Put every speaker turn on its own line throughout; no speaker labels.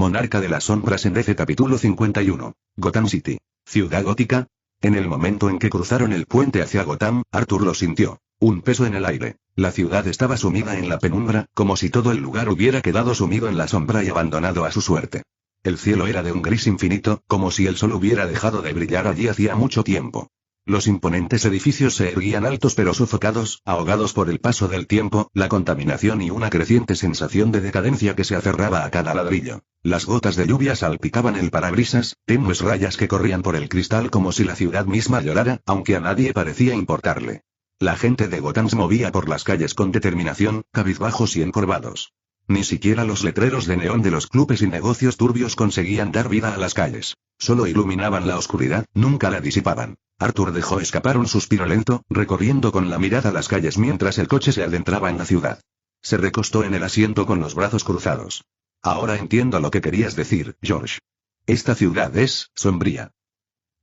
Monarca de las sombras en DC capítulo 51. Gotham City. Ciudad gótica. En el momento en que cruzaron el puente hacia Gotham, Arthur lo sintió. Un peso en el aire. La ciudad estaba sumida en la penumbra, como si todo el lugar hubiera quedado sumido en la sombra y abandonado a su suerte. El cielo era de un gris infinito, como si el sol hubiera dejado de brillar allí hacía mucho tiempo. Los imponentes edificios se erguían altos pero sofocados, ahogados por el paso del tiempo, la contaminación y una creciente sensación de decadencia que se aferraba a cada ladrillo. Las gotas de lluvia salpicaban el parabrisas, tenues rayas que corrían por el cristal como si la ciudad misma llorara, aunque a nadie parecía importarle. La gente de Gotham se movía por las calles con determinación, cabizbajos y encorvados. Ni siquiera los letreros de neón de los clubes y negocios turbios conseguían dar vida a las calles. Solo iluminaban la oscuridad, nunca la disipaban. Arthur dejó escapar un suspiro lento, recorriendo con la mirada las calles mientras el coche se adentraba en la ciudad. Se recostó en el asiento con los brazos cruzados. Ahora entiendo lo que querías decir, George. Esta ciudad es sombría.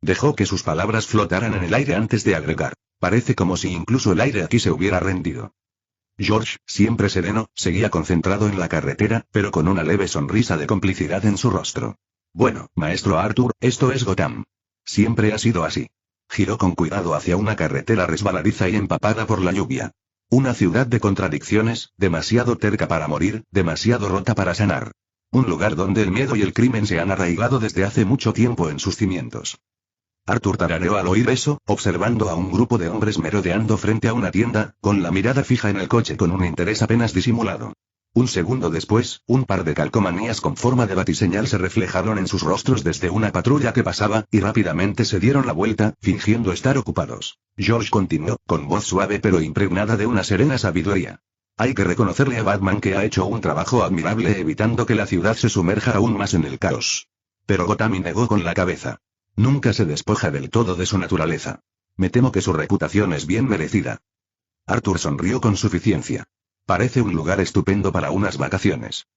Dejó que sus palabras flotaran en el aire antes de agregar. Parece como si incluso el aire aquí se hubiera rendido. George, siempre sereno, seguía concentrado en la carretera, pero con una leve sonrisa de complicidad en su rostro. Bueno, maestro Arthur, esto es Gotham. Siempre ha sido así. Giró con cuidado hacia una carretera resbaladiza y empapada por la lluvia. Una ciudad de contradicciones, demasiado terca para morir, demasiado rota para sanar. Un lugar donde el miedo y el crimen se han arraigado desde hace mucho tiempo en sus cimientos. Arthur tarareó al oír eso, observando a un grupo de hombres merodeando frente a una tienda, con la mirada fija en el coche con un interés apenas disimulado. Un segundo después, un par de calcomanías con forma de batiseñal se reflejaron en sus rostros desde una patrulla que pasaba, y rápidamente se dieron la vuelta, fingiendo estar ocupados. George continuó, con voz suave pero impregnada de una serena sabiduría. Hay que reconocerle a Batman que ha hecho un trabajo admirable evitando que la ciudad se sumerja aún más en el caos. Pero Gotham negó con la cabeza. Nunca se despoja del todo de su naturaleza. Me temo que su reputación es bien merecida. Arthur sonrió con suficiencia. Parece un lugar estupendo para unas vacaciones.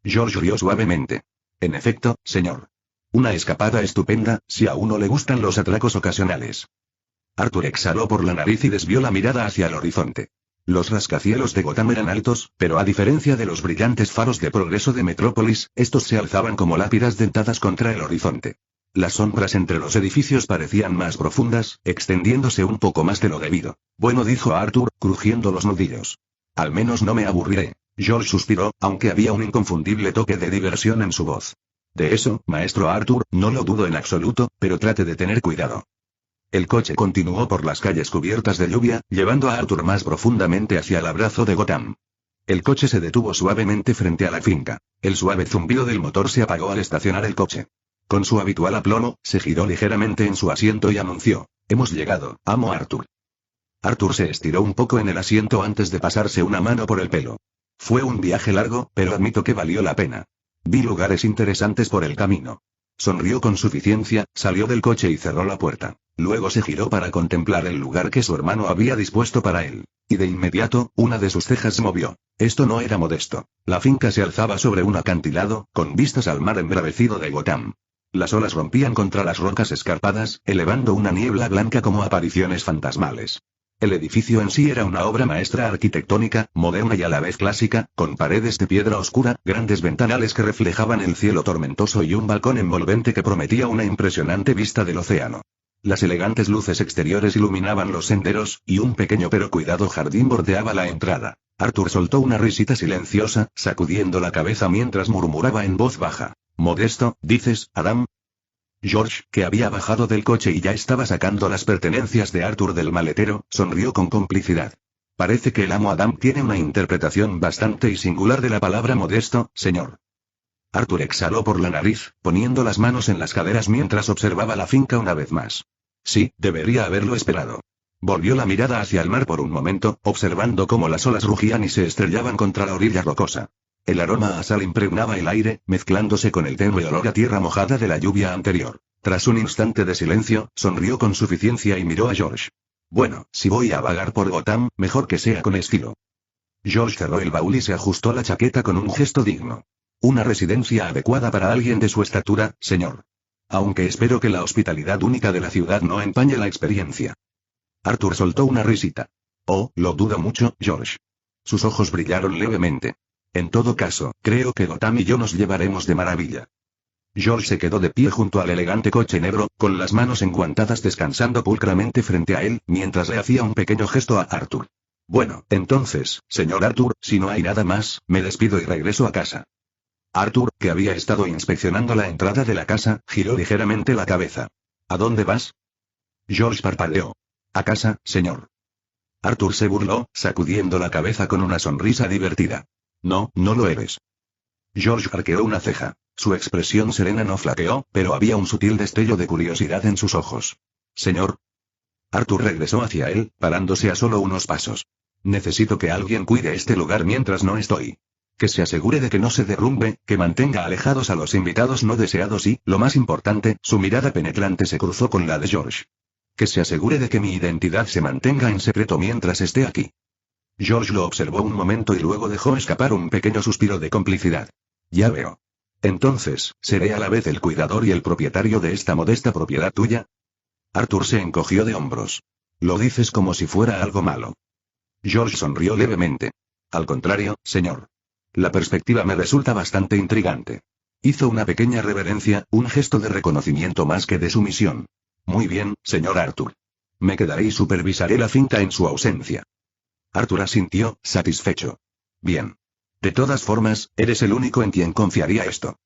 George rió suavemente. En efecto, señor. Una escapada estupenda, si a uno le gustan los atracos ocasionales. Arthur exhaló por la nariz y desvió la mirada hacia el horizonte. Los rascacielos de Gotham eran altos, pero a diferencia de los brillantes faros de progreso de Metrópolis, estos se alzaban como lápidas dentadas contra el horizonte. Las sombras entre los edificios parecían más profundas, extendiéndose un poco más de lo debido. Bueno, dijo Arthur, crujiendo los nudillos. Al menos no me aburriré. George suspiró, aunque había un inconfundible toque de diversión en su voz. De eso, maestro Arthur, no lo dudo en absoluto, pero trate de tener cuidado. El coche continuó por las calles cubiertas de lluvia, llevando a Arthur más profundamente hacia el abrazo de Gotham. El coche se detuvo suavemente frente a la finca. El suave zumbido del motor se apagó al estacionar el coche. Con su habitual aplomo, se giró ligeramente en su asiento y anunció: Hemos llegado, amo Arthur. Arthur se estiró un poco en el asiento antes de pasarse una mano por el pelo. Fue un viaje largo, pero admito que valió la pena. Vi lugares interesantes por el camino. Sonrió con suficiencia, salió del coche y cerró la puerta. Luego se giró para contemplar el lugar que su hermano había dispuesto para él. Y de inmediato, una de sus cejas se movió. Esto no era modesto. La finca se alzaba sobre un acantilado, con vistas al mar embravecido de Gotham. Las olas rompían contra las rocas escarpadas, elevando una niebla blanca como apariciones fantasmales. El edificio en sí era una obra maestra arquitectónica, moderna y a la vez clásica, con paredes de piedra oscura, grandes ventanales que reflejaban el cielo tormentoso y un balcón envolvente que prometía una impresionante vista del océano. Las elegantes luces exteriores iluminaban los senderos, y un pequeño pero cuidado jardín bordeaba la entrada. Arthur soltó una risita silenciosa, sacudiendo la cabeza mientras murmuraba en voz baja. ¿Modesto, dices, Adam? George, que había bajado del coche y ya estaba sacando las pertenencias de Arthur del maletero, sonrió con complicidad. Parece que el amo Adam tiene una interpretación bastante y singular de la palabra modesto, señor. Arthur exhaló por la nariz, poniendo las manos en las caderas mientras observaba la finca una vez más. Sí, debería haberlo esperado. Volvió la mirada hacia el mar por un momento, observando cómo las olas rugían y se estrellaban contra la orilla rocosa. El aroma a sal impregnaba el aire, mezclándose con el tenue olor a tierra mojada de la lluvia anterior. Tras un instante de silencio, sonrió con suficiencia y miró a George. Bueno, si voy a vagar por Gotham, mejor que sea con estilo. George cerró el baúl y se ajustó la chaqueta con un gesto digno. Una residencia adecuada para alguien de su estatura, señor. Aunque espero que la hospitalidad única de la ciudad no empañe la experiencia. Arthur soltó una risita. Oh, lo dudo mucho, George. Sus ojos brillaron levemente. En todo caso, creo que Gotham y yo nos llevaremos de maravilla. George se quedó de pie junto al elegante coche negro, con las manos enguantadas descansando pulcramente frente a él, mientras le hacía un pequeño gesto a Arthur. Bueno, entonces, señor Arthur, si no hay nada más, me despido y regreso a casa. Arthur, que había estado inspeccionando la entrada de la casa, giró ligeramente la cabeza. ¿A dónde vas? George parpadeó. A casa, señor. Arthur se burló, sacudiendo la cabeza con una sonrisa divertida. No, no lo eres. George arqueó una ceja. Su expresión serena no flaqueó, pero había un sutil destello de curiosidad en sus ojos. Señor. Arthur regresó hacia él, parándose a solo unos pasos. Necesito que alguien cuide este lugar mientras no estoy. Que se asegure de que no se derrumbe, que mantenga alejados a los invitados no deseados y, lo más importante, su mirada penetrante se cruzó con la de George. Que se asegure de que mi identidad se mantenga en secreto mientras esté aquí. George lo observó un momento y luego dejó escapar un pequeño suspiro de complicidad. Ya veo. Entonces, ¿seré a la vez el cuidador y el propietario de esta modesta propiedad tuya? Arthur se encogió de hombros. Lo dices como si fuera algo malo. George sonrió levemente. Al contrario, señor. La perspectiva me resulta bastante intrigante. Hizo una pequeña reverencia, un gesto de reconocimiento más que de sumisión. Muy bien, señor Arthur. Me quedaré y supervisaré la finca en su ausencia. Arthur asintió, satisfecho. Bien. De todas formas, eres el único en quien confiaría esto.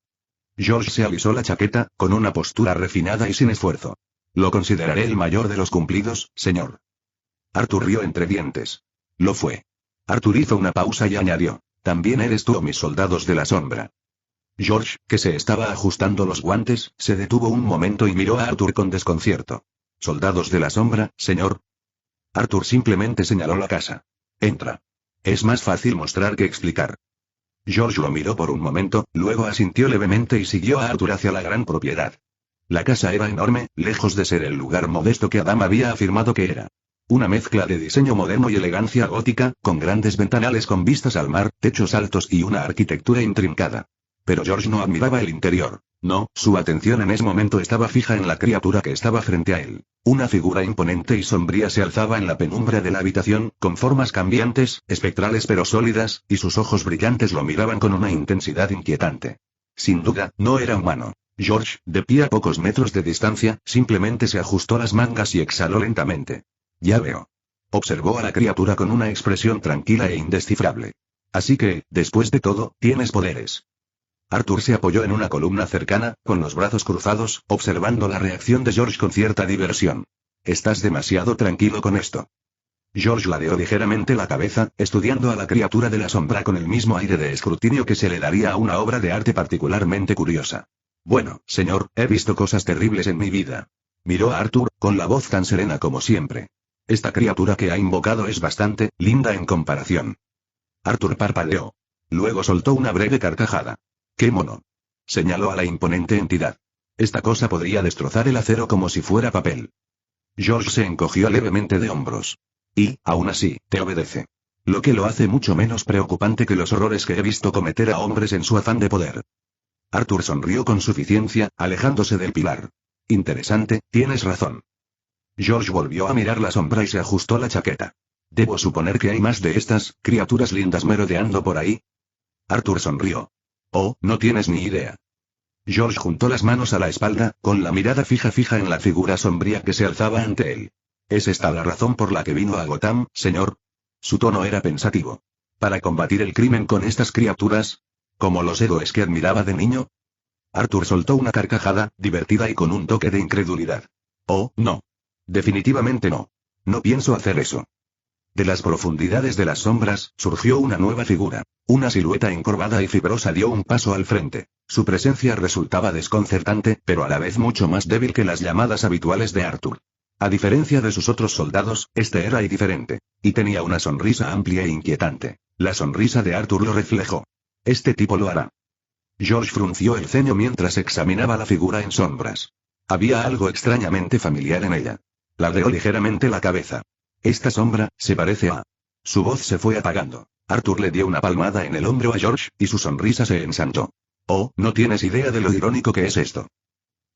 George se alisó la chaqueta, con una postura refinada y sin esfuerzo. Lo consideraré el mayor de los cumplidos, señor. Arthur rió entre dientes. Lo fue. Arthur hizo una pausa y añadió. También eres tú o mis soldados de la sombra. George, que se estaba ajustando los guantes, se detuvo un momento y miró a Arthur con desconcierto. ¿Soldados de la sombra, señor? Arthur simplemente señaló la casa. Entra. Es más fácil mostrar que explicar. George lo miró por un momento, luego asintió levemente y siguió a Arthur hacia la gran propiedad. La casa era enorme, lejos de ser el lugar modesto que Adam había afirmado que era. Una mezcla de diseño moderno y elegancia gótica, con grandes ventanales con vistas al mar, techos altos y una arquitectura intrincada. Pero George no admiraba el interior. No, su atención en ese momento estaba fija en la criatura que estaba frente a él. Una figura imponente y sombría se alzaba en la penumbra de la habitación, con formas cambiantes, espectrales pero sólidas, y sus ojos brillantes lo miraban con una intensidad inquietante. Sin duda, no era humano. George, de pie a pocos metros de distancia, simplemente se ajustó las mangas y exhaló lentamente. Ya veo. Observó a la criatura con una expresión tranquila e indescifrable. Así que, después de todo, tienes poderes. Arthur se apoyó en una columna cercana, con los brazos cruzados, observando la reacción de George con cierta diversión. Estás demasiado tranquilo con esto. George ladeó ligeramente la cabeza, estudiando a la criatura de la sombra con el mismo aire de escrutinio que se le daría a una obra de arte particularmente curiosa. Bueno, señor, he visto cosas terribles en mi vida. Miró a Arthur, con la voz tan serena como siempre. Esta criatura que ha invocado es bastante linda en comparación. Arthur parpadeó. Luego soltó una breve carcajada. ¡Qué mono! Señaló a la imponente entidad. Esta cosa podría destrozar el acero como si fuera papel. George se encogió levemente de hombros. Y, aún así, te obedece. Lo que lo hace mucho menos preocupante que los horrores que he visto cometer a hombres en su afán de poder. Arthur sonrió con suficiencia, alejándose del pilar. Interesante, tienes razón. George volvió a mirar la sombra y se ajustó la chaqueta. Debo suponer que hay más de estas criaturas lindas merodeando por ahí. Arthur sonrió. Oh, no tienes ni idea. George juntó las manos a la espalda, con la mirada fija en la figura sombría que se alzaba ante él. ¿Es esta la razón por la que vino a Gotham, señor? Su tono era pensativo. ¿Para combatir el crimen con estas criaturas? ¿Como los héroes que admiraba de niño? Arthur soltó una carcajada, divertida y con un toque de incredulidad. Oh, no. Definitivamente no. No pienso hacer eso. De las profundidades de las sombras, surgió una nueva figura. Una silueta encorvada y fibrosa dio un paso al frente. Su presencia resultaba desconcertante, pero a la vez mucho más débil que las llamadas habituales de Arthur. A diferencia de sus otros soldados, este era diferente. Y tenía una sonrisa amplia e inquietante. La sonrisa de Arthur lo reflejó. Este tipo lo hará. George frunció el ceño mientras examinaba la figura en sombras. Había algo extrañamente familiar en ella. Ladeó ligeramente la cabeza. Esta sombra, se parece a... Su voz se fue apagando. Arthur le dio una palmada en el hombro a George, y su sonrisa se ensanchó. Oh, no tienes idea de lo irónico que es esto.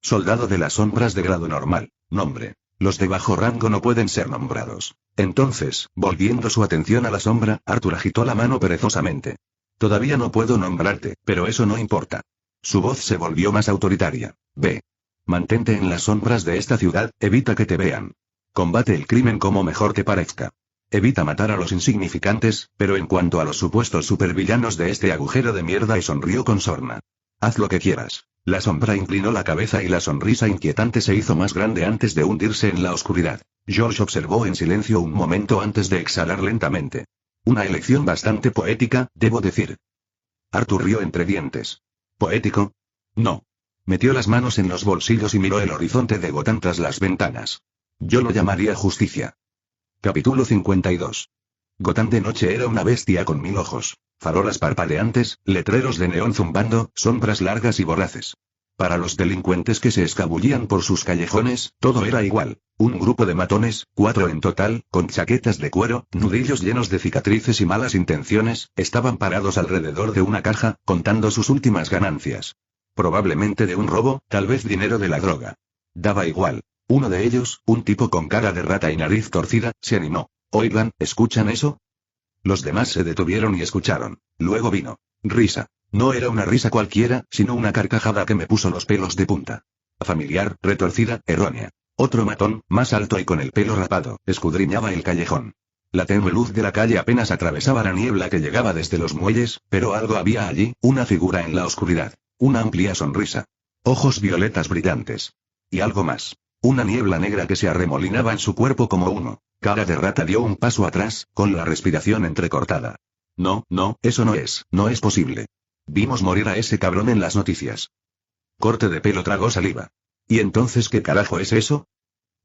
Soldado de las sombras de grado normal. Nombre. Los de bajo rango no pueden ser nombrados. Entonces, volviendo su atención a la sombra, Arthur agitó la mano perezosamente. Todavía no puedo nombrarte, pero eso no importa. Su voz se volvió más autoritaria. Ve. Mantente en las sombras de esta ciudad, evita que te vean. Combate el crimen como mejor te parezca. Evita matar a los insignificantes, pero en cuanto a los supuestos supervillanos de este agujero de mierda, y sonrió con sorna. Haz lo que quieras. La sombra inclinó la cabeza y la sonrisa inquietante se hizo más grande antes de hundirse en la oscuridad. George observó en silencio un momento antes de exhalar lentamente. Una elección bastante poética, debo decir. Arthur rió entre dientes. ¿Poético? No. Metió las manos en los bolsillos y miró el horizonte de Gotham tras las ventanas. Yo lo llamaría justicia. Capítulo 52. Gotham de noche era una bestia con 1000 ojos. Farolas parpadeantes, letreros de neón zumbando, sombras largas y voraces. Para los delincuentes que se escabullían por sus callejones, todo era igual. Un grupo de matones, 4 en total, con chaquetas de cuero, nudillos llenos de cicatrices y malas intenciones, estaban parados alrededor de una caja, contando sus últimas ganancias. Probablemente de un robo, tal vez dinero de la droga. Daba igual. Uno de ellos, un tipo con cara de rata y nariz torcida, se animó. Oigan, ¿escuchan eso? Los demás se detuvieron y escucharon. Luego vino. Risa. No era una risa cualquiera, sino una carcajada que me puso los pelos de punta. Familiar, retorcida, errónea. Otro matón, más alto y con el pelo rapado, escudriñaba el callejón. La tenue luz de la calle apenas atravesaba la niebla que llegaba desde los muelles, pero algo había allí, una figura en la oscuridad. Una amplia sonrisa. Ojos violetas brillantes. Y algo más. Una niebla negra que se arremolinaba en su cuerpo como humo. Cara de rata dio un paso atrás, con la respiración entrecortada. No, eso no es posible. Vimos morir a ese cabrón en las noticias. Corte de pelo tragó saliva. ¿Y entonces qué carajo es eso?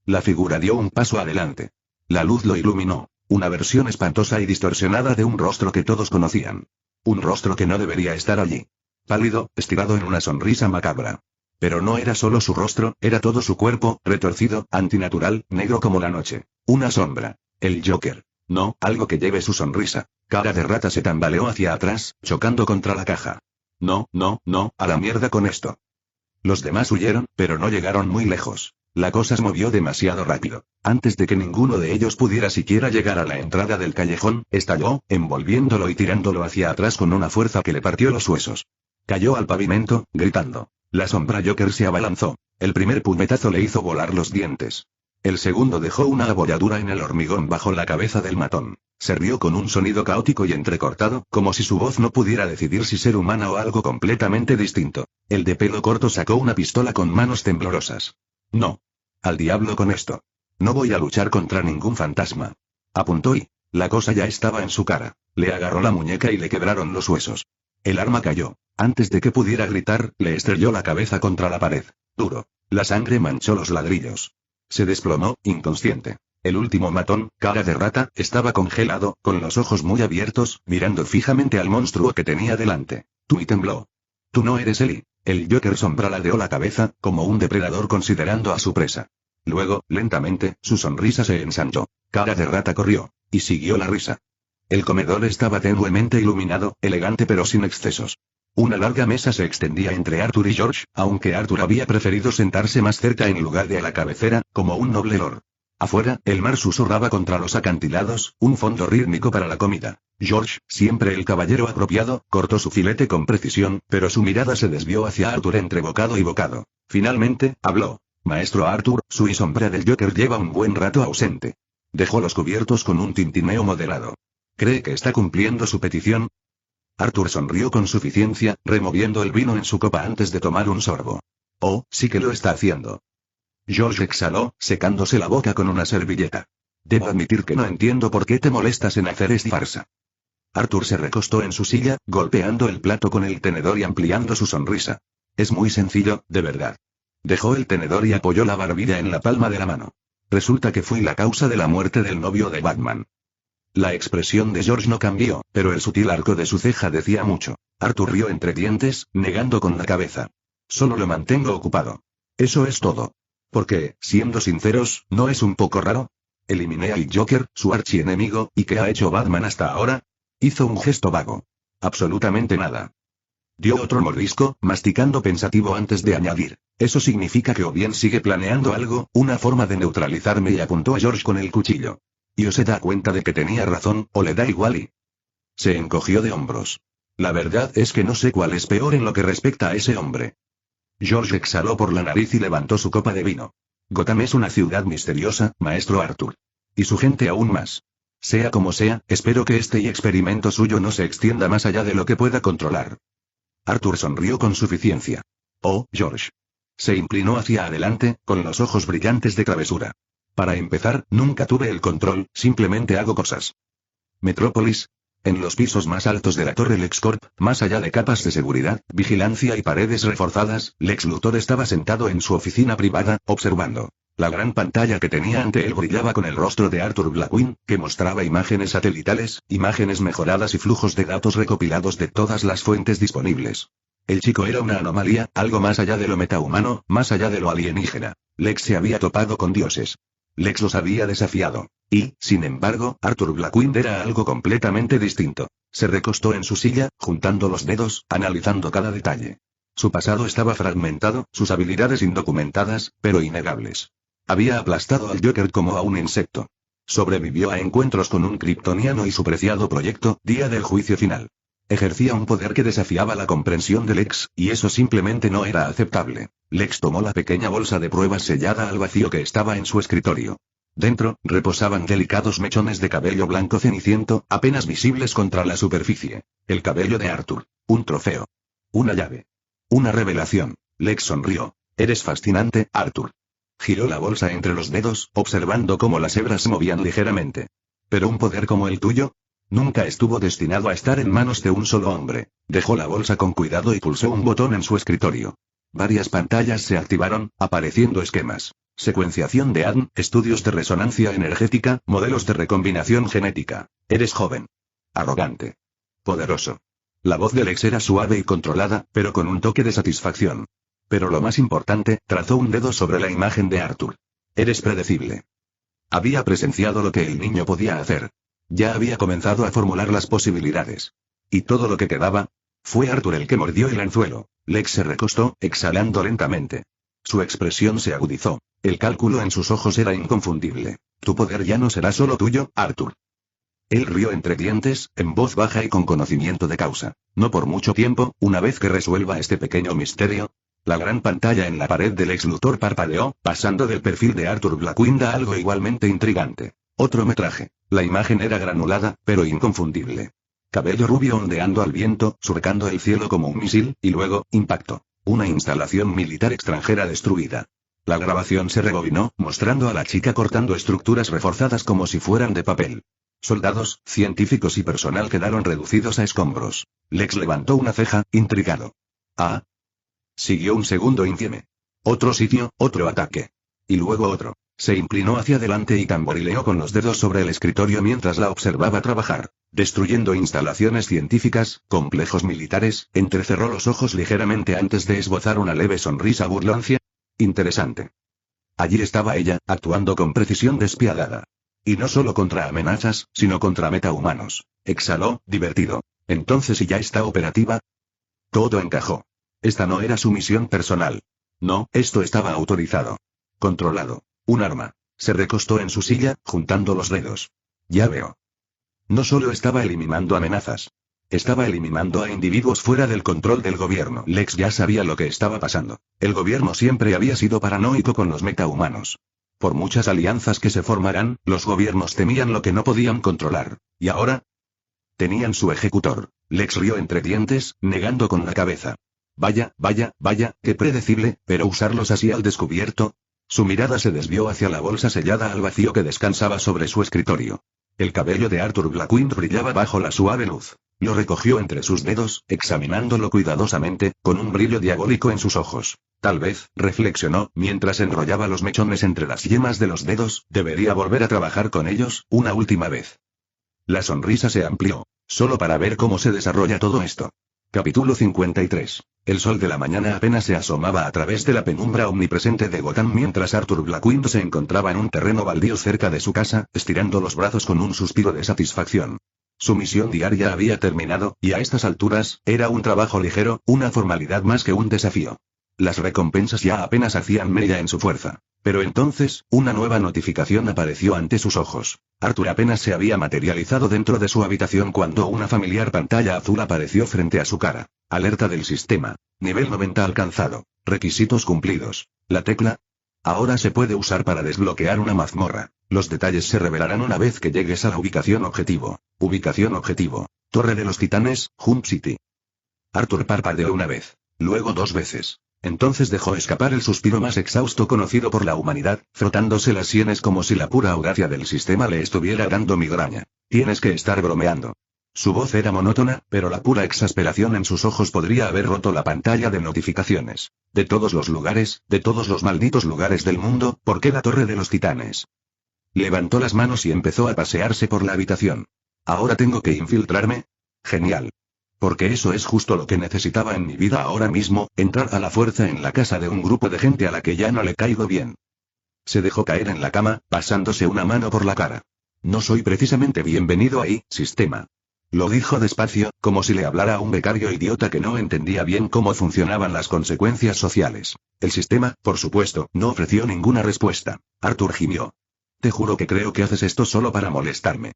La figura dio un paso adelante. La luz lo iluminó. Una versión espantosa y distorsionada de un rostro que todos conocían. Un rostro que no debería estar allí. Pálido, estirado en una sonrisa macabra. Pero no era solo su rostro, era todo su cuerpo, retorcido, antinatural, negro como la noche. Una sombra. El Joker. No, algo que lleve su sonrisa. Cara de rata se tambaleó hacia atrás, chocando contra la caja. No, a la mierda con esto. Los demás huyeron, pero no llegaron muy lejos. La cosa se movió demasiado rápido. Antes de que ninguno de ellos pudiera siquiera llegar a la entrada del callejón, estalló, envolviéndolo y tirándolo hacia atrás con una fuerza que le partió los huesos. Cayó al pavimento, gritando. La sombra Joker se abalanzó. El primer puñetazo le hizo volar los dientes. El segundo dejó una abolladura en el hormigón bajo la cabeza del matón. Se rió con un sonido caótico y entrecortado, como si su voz no pudiera decidir si ser humana o algo completamente distinto. El de pelo corto sacó una pistola con manos temblorosas. No. Al diablo con esto. No voy a luchar contra ningún fantasma. Apuntó y... la cosa ya estaba en su cara. Le agarró la muñeca y le quebraron los huesos. El arma cayó. Antes de que pudiera gritar, le estrelló la cabeza contra la pared. Duro. La sangre manchó los ladrillos. Se desplomó, inconsciente. El último matón, cara de rata, estaba congelado, con los ojos muy abiertos, mirando fijamente al monstruo que tenía delante. Y tembló. Tú no eres Eli. El Joker sombra ladeó la cabeza, como un depredador considerando a su presa. Luego, lentamente, su sonrisa se ensanchó. Cara de rata corrió. Y siguió la risa. El comedor estaba tenuemente iluminado, elegante pero sin excesos. Una larga mesa se extendía entre Arthur y George, aunque Arthur había preferido sentarse más cerca en lugar de a la cabecera, como un noble lord. Afuera, el mar susurraba contra los acantilados, un fondo rítmico para la comida. George, siempre el caballero apropiado, cortó su filete con precisión, pero su mirada se desvió hacia Arthur entre bocado y bocado. Finalmente, habló. Maestro Arthur, su y sombra del Joker lleva un buen rato ausente. Dejó los cubiertos con un tintineo moderado. ¿Cree que está cumpliendo su petición? Arthur sonrió con suficiencia, removiendo el vino en su copa antes de tomar un sorbo. Oh, sí que lo está haciendo. George exhaló, secándose la boca con una servilleta. Debo admitir que no entiendo por qué te molestas en hacer esta farsa. Arthur se recostó en su silla, golpeando el plato con el tenedor y ampliando su sonrisa. Es muy sencillo, de verdad. Dejó el tenedor y apoyó la barbilla en la palma de la mano. Resulta que fui la causa de la muerte del novio de Batman. La expresión de George no cambió, pero el sutil arco de su ceja decía mucho. Arthur rió entre dientes, negando con la cabeza. Solo lo mantengo ocupado. Eso es todo. Porque, siendo sinceros, ¿no es un poco raro? Eliminé al Joker, su archienemigo, ¿y qué ha hecho Batman hasta ahora? Hizo un gesto vago. Absolutamente nada. Dio otro mordisco, masticando pensativo antes de añadir. Eso significa que o bien sigue planeando algo, una forma de neutralizarme, y apuntó a George con el cuchillo. Y o se da cuenta de que tenía razón, o le da igual y... Se encogió de hombros. La verdad es que no sé cuál es peor en lo que respecta a ese hombre. George exhaló por la nariz y levantó su copa de vino. Gotham es una ciudad misteriosa, maestro Arthur. Y su gente aún más. Sea como sea, espero que este experimento suyo no se extienda más allá de lo que pueda controlar. Arthur sonrió con suficiencia. Oh, George. Se inclinó hacia adelante, con los ojos brillantes de travesura. Para empezar, nunca tuve el control, simplemente hago cosas. Metrópolis. En los pisos más altos de la Torre LexCorp, más allá de capas de seguridad, vigilancia y paredes reforzadas, Lex Luthor estaba sentado en su oficina privada, observando. La gran pantalla que tenía ante él brillaba con el rostro de Arthur Blackwind, que mostraba imágenes satelitales, imágenes mejoradas y flujos de datos recopilados de todas las fuentes disponibles. El chico era una anomalía, algo más allá de lo metahumano, más allá de lo alienígena. Lex se había topado con dioses. Lex los había desafiado. Y, sin embargo, Arthur Blackwind era algo completamente distinto. Se recostó en su silla, juntando los dedos, analizando cada detalle. Su pasado estaba fragmentado, sus habilidades indocumentadas, pero innegables. Había aplastado al Joker como a un insecto. Sobrevivió a encuentros con un kryptoniano y su preciado proyecto, Día del Juicio Final. Ejercía un poder que desafiaba la comprensión de Lex, y eso simplemente no era aceptable. Lex tomó la pequeña bolsa de pruebas sellada al vacío que estaba en su escritorio. Dentro, reposaban delicados mechones de cabello blanco ceniciento, apenas visibles contra la superficie. El cabello de Arthur. Un trofeo. Una llave. Una revelación. Lex sonrió. Eres fascinante, Arthur. Giró la bolsa entre los dedos, observando cómo las hebras se movían ligeramente. ¿Pero un poder como el tuyo? Nunca estuvo destinado a estar en manos de un solo hombre. Dejó la bolsa con cuidado y pulsó un botón en su escritorio. Varias pantallas se activaron, apareciendo esquemas. Secuenciación de ADN, estudios de resonancia energética, modelos de recombinación genética. Eres joven. Arrogante. Poderoso. La voz de Lex era suave y controlada, pero con un toque de satisfacción. Pero lo más importante, trazó un dedo sobre la imagen de Arthur. Eres predecible. Había presenciado lo que el niño podía hacer. Ya había comenzado a formular las posibilidades. ¿Y todo lo que quedaba? Fue Arthur el que mordió el anzuelo. Lex se recostó, exhalando lentamente. Su expresión se agudizó. El cálculo en sus ojos era inconfundible. Tu poder ya no será solo tuyo, Arthur. Él rió entre dientes, en voz baja y con conocimiento de causa. No por mucho tiempo, una vez que resuelva este pequeño misterio. La gran pantalla en la pared del Lex Luthor parpadeó, pasando del perfil de Arthur Blackwind a algo igualmente intrigante. Otro metraje. La imagen era granulada, pero inconfundible. Cabello rubio ondeando al viento, surcando el cielo como un misil, y luego, impacto. Una instalación militar extranjera destruida. La grabación se rebobinó, mostrando a la chica cortando estructuras reforzadas como si fueran de papel. Soldados, científicos y personal quedaron reducidos a escombros. Lex levantó una ceja, intrigado. Ah. Siguió un segundo infieme. Otro sitio, otro ataque. Y luego otro. Se inclinó hacia adelante y tamborileó con los dedos sobre el escritorio mientras la observaba trabajar. Destruyendo instalaciones científicas, complejos militares, entrecerró los ojos ligeramente antes de esbozar una leve sonrisa burlancia. Interesante. Allí estaba ella, actuando con precisión despiadada. Y no solo contra amenazas, sino contra metahumanos. Exhaló, divertido. Entonces, ¿y ya está operativa? Todo encajó. Esta no era su misión personal. No, esto estaba autorizado. Controlado. Un arma. Se recostó en su silla, juntando los dedos. Ya veo. No solo estaba eliminando amenazas. Estaba eliminando a individuos fuera del control del gobierno. Lex ya sabía lo que estaba pasando. El gobierno siempre había sido paranoico con los metahumanos. Por muchas alianzas que se formaran, los gobiernos temían lo que no podían controlar. ¿Y ahora? Tenían su ejecutor. Lex rió entre dientes, negando con la cabeza. Vaya, qué predecible, pero usarlos así al descubierto. Su mirada se desvió hacia la bolsa sellada al vacío que descansaba sobre su escritorio. El cabello de Arthur Blackwind brillaba bajo la suave luz. Lo recogió entre sus dedos, examinándolo cuidadosamente, con un brillo diabólico en sus ojos. Tal vez, reflexionó, mientras enrollaba los mechones entre las yemas de los dedos, debería volver a trabajar con ellos, una última vez. La sonrisa se amplió, solo para ver cómo se desarrolla todo esto. Capítulo 53. El sol de la mañana apenas se asomaba a través de la penumbra omnipresente de Gotham mientras Arthur Blackwind se encontraba en un terreno baldío cerca de su casa, estirando los brazos con un suspiro de satisfacción. Su misión diaria había terminado, y a estas alturas, era un trabajo ligero, una formalidad más que un desafío. Las recompensas ya apenas hacían mella en su fuerza. Pero entonces, una nueva notificación apareció ante sus ojos. Arthur apenas se había materializado dentro de su habitación cuando una familiar pantalla azul apareció frente a su cara. Alerta del sistema. Nivel 90 alcanzado. Requisitos cumplidos. La tecla. Ahora se puede usar para desbloquear una mazmorra. Los detalles se revelarán una vez que llegues a la ubicación objetivo. Ubicación objetivo. Torre de los Titanes, Jump City. Arthur parpadeó una vez. Luego 2 veces. Entonces dejó escapar el suspiro más exhausto conocido por la humanidad, frotándose las sienes como si la pura audacia del sistema le estuviera dando migraña. Tienes que estar bromeando. Su voz era monótona, pero la pura exasperación en sus ojos podría haber roto la pantalla de notificaciones. De todos los lugares, de todos los malditos lugares del mundo, ¿por qué la Torre de los Titanes? Levantó las manos y empezó a pasearse por la habitación. ¿Ahora tengo que infiltrarme? Genial. Porque eso es justo lo que necesitaba en mi vida ahora mismo, entrar a la fuerza en la casa de un grupo de gente a la que ya no le caigo bien. Se dejó caer en la cama, pasándose una mano por la cara. No soy precisamente bienvenido ahí, sistema. Lo dijo despacio, como si le hablara a un becario idiota que no entendía bien cómo funcionaban las consecuencias sociales. El sistema, por supuesto, no ofreció ninguna respuesta. Arthur gimió. Te juro que creo que haces esto solo para molestarme.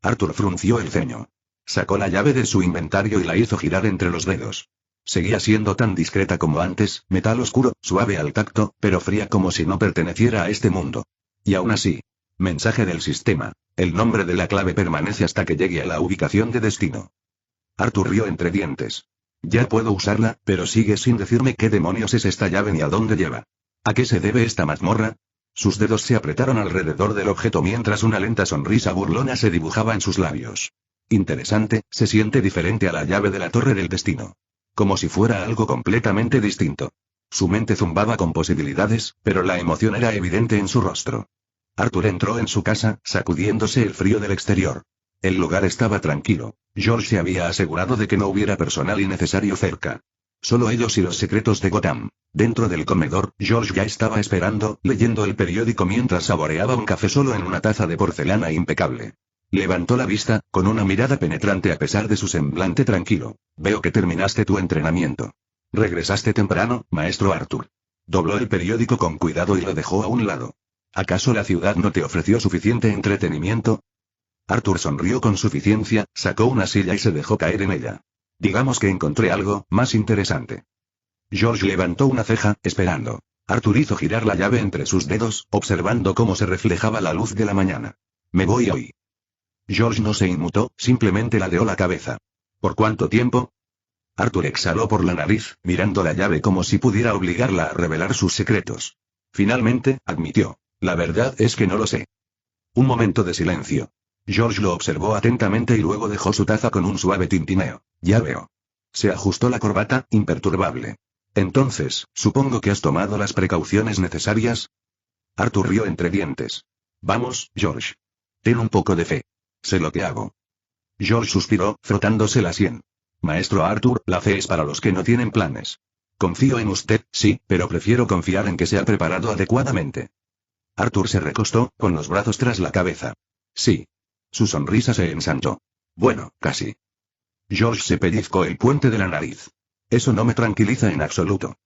Arthur frunció el ceño. Sacó la llave de su inventario y la hizo girar entre los dedos. Seguía siendo tan discreta como antes, metal oscuro, suave al tacto, pero fría como si no perteneciera a este mundo. Y aún así. Mensaje del sistema. El nombre de la clave permanece hasta que llegue a la ubicación de destino. Arthur rió entre dientes. Ya puedo usarla, pero sigue sin decirme qué demonios es esta llave ni a dónde lleva. ¿A qué se debe esta mazmorra? Sus dedos se apretaron alrededor del objeto mientras una lenta sonrisa burlona se dibujaba en sus labios. Interesante, se siente diferente a la llave de la Torre del Destino. Como si fuera algo completamente distinto. Su mente zumbaba con posibilidades, pero la emoción era evidente en su rostro. Arthur entró en su casa, sacudiéndose el frío del exterior. El lugar estaba tranquilo. George se había asegurado de que no hubiera personal innecesario cerca. Solo ellos y los secretos de Gotham. Dentro del comedor, George ya estaba esperando, leyendo el periódico mientras saboreaba un café solo en una taza de porcelana impecable. Levantó la vista, con una mirada penetrante a pesar de su semblante tranquilo. Veo que terminaste tu entrenamiento. Regresaste temprano, maestro Arthur. Dobló el periódico con cuidado y lo dejó a un lado. ¿Acaso la ciudad no te ofreció suficiente entretenimiento? Arthur sonrió con suficiencia, sacó una silla y se dejó caer en ella. Digamos que encontré algo más interesante. George levantó una ceja, esperando. Arthur hizo girar la llave entre sus dedos, observando cómo se reflejaba la luz de la mañana. Me voy hoy. George no se inmutó, simplemente ladeó la cabeza. ¿Por cuánto tiempo? Arthur exhaló por la nariz, mirando la llave como si pudiera obligarla a revelar sus secretos. Finalmente, admitió. La verdad es que no lo sé. Un momento de silencio. George lo observó atentamente y luego dejó su taza con un suave tintineo. Ya veo. Se ajustó la corbata, imperturbable. Entonces, supongo que has tomado las precauciones necesarias. Arthur rió entre dientes. Vamos, George. Ten un poco de fe. Sé lo que hago. George suspiró, frotándose la sien. Maestro Arthur, la fe es para los que no tienen planes. Confío en usted, sí, pero prefiero confiar en que se ha preparado adecuadamente. Arthur se recostó, con los brazos tras la cabeza. Sí. Su sonrisa se ensanchó. Bueno, casi. George se pellizcó el puente de la nariz. Eso no me tranquiliza en absoluto.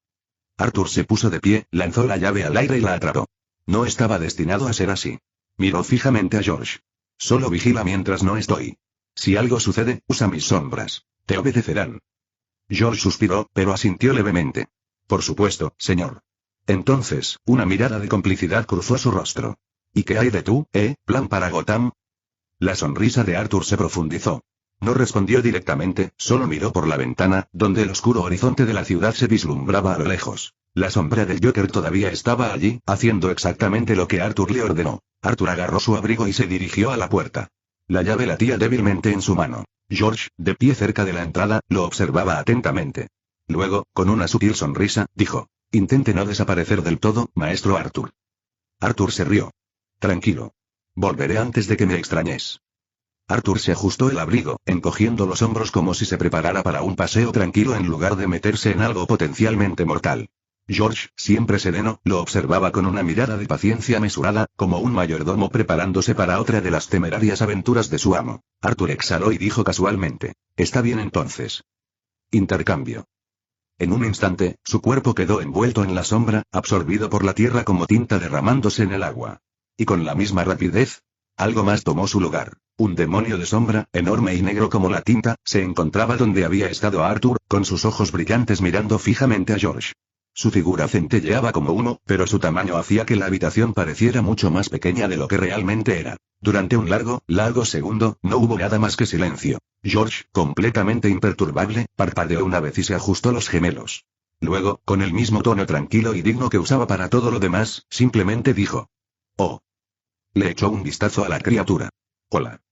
Arthur se puso de pie, lanzó la llave al aire y la atrapó. No estaba destinado a ser así. Miró fijamente a George. Solo vigila mientras no estoy. Si algo sucede, usa mis sombras. Te obedecerán. George suspiró, pero asintió levemente. Por supuesto, señor. Entonces, una mirada de complicidad cruzó su rostro. ¿Y qué hay de tú, plan para Gotham? La sonrisa de Arthur se profundizó. No respondió directamente, solo miró por la ventana, donde el oscuro horizonte de la ciudad se vislumbraba a lo lejos. La sombra del Joker todavía estaba allí, haciendo exactamente lo que Arthur le ordenó. Arthur agarró su abrigo y se dirigió a la puerta. La llave latía débilmente en su mano. George, de pie cerca de la entrada, lo observaba atentamente. Luego, con una sutil sonrisa, dijo: Intente no desaparecer del todo, maestro Arthur. Arthur se rió. Tranquilo. Volveré antes de que me extrañes. Arthur se ajustó el abrigo, encogiendo los hombros como si se preparara para un paseo tranquilo en lugar de meterse en algo potencialmente mortal. George, siempre sereno, lo observaba con una mirada de paciencia mesurada, como un mayordomo preparándose para otra de las temerarias aventuras de su amo. Arthur exhaló y dijo casualmente: Está bien entonces. Intercambio. En un instante, su cuerpo quedó envuelto en la sombra, absorbido por la tierra como tinta derramándose en el agua. Y con la misma rapidez, algo más tomó su lugar. Un demonio de sombra, enorme y negro como la tinta, se encontraba donde había estado Arthur, con sus ojos brillantes mirando fijamente a George. Su figura centelleaba como humo, pero su tamaño hacía que la habitación pareciera mucho más pequeña de lo que realmente era. Durante un largo segundo, no hubo nada más que silencio. George, completamente imperturbable, parpadeó una vez y se ajustó los gemelos. Luego, con el mismo tono tranquilo y digno que usaba para todo lo demás, simplemente dijo: «Oh». Le echó un vistazo a la criatura. «Hola».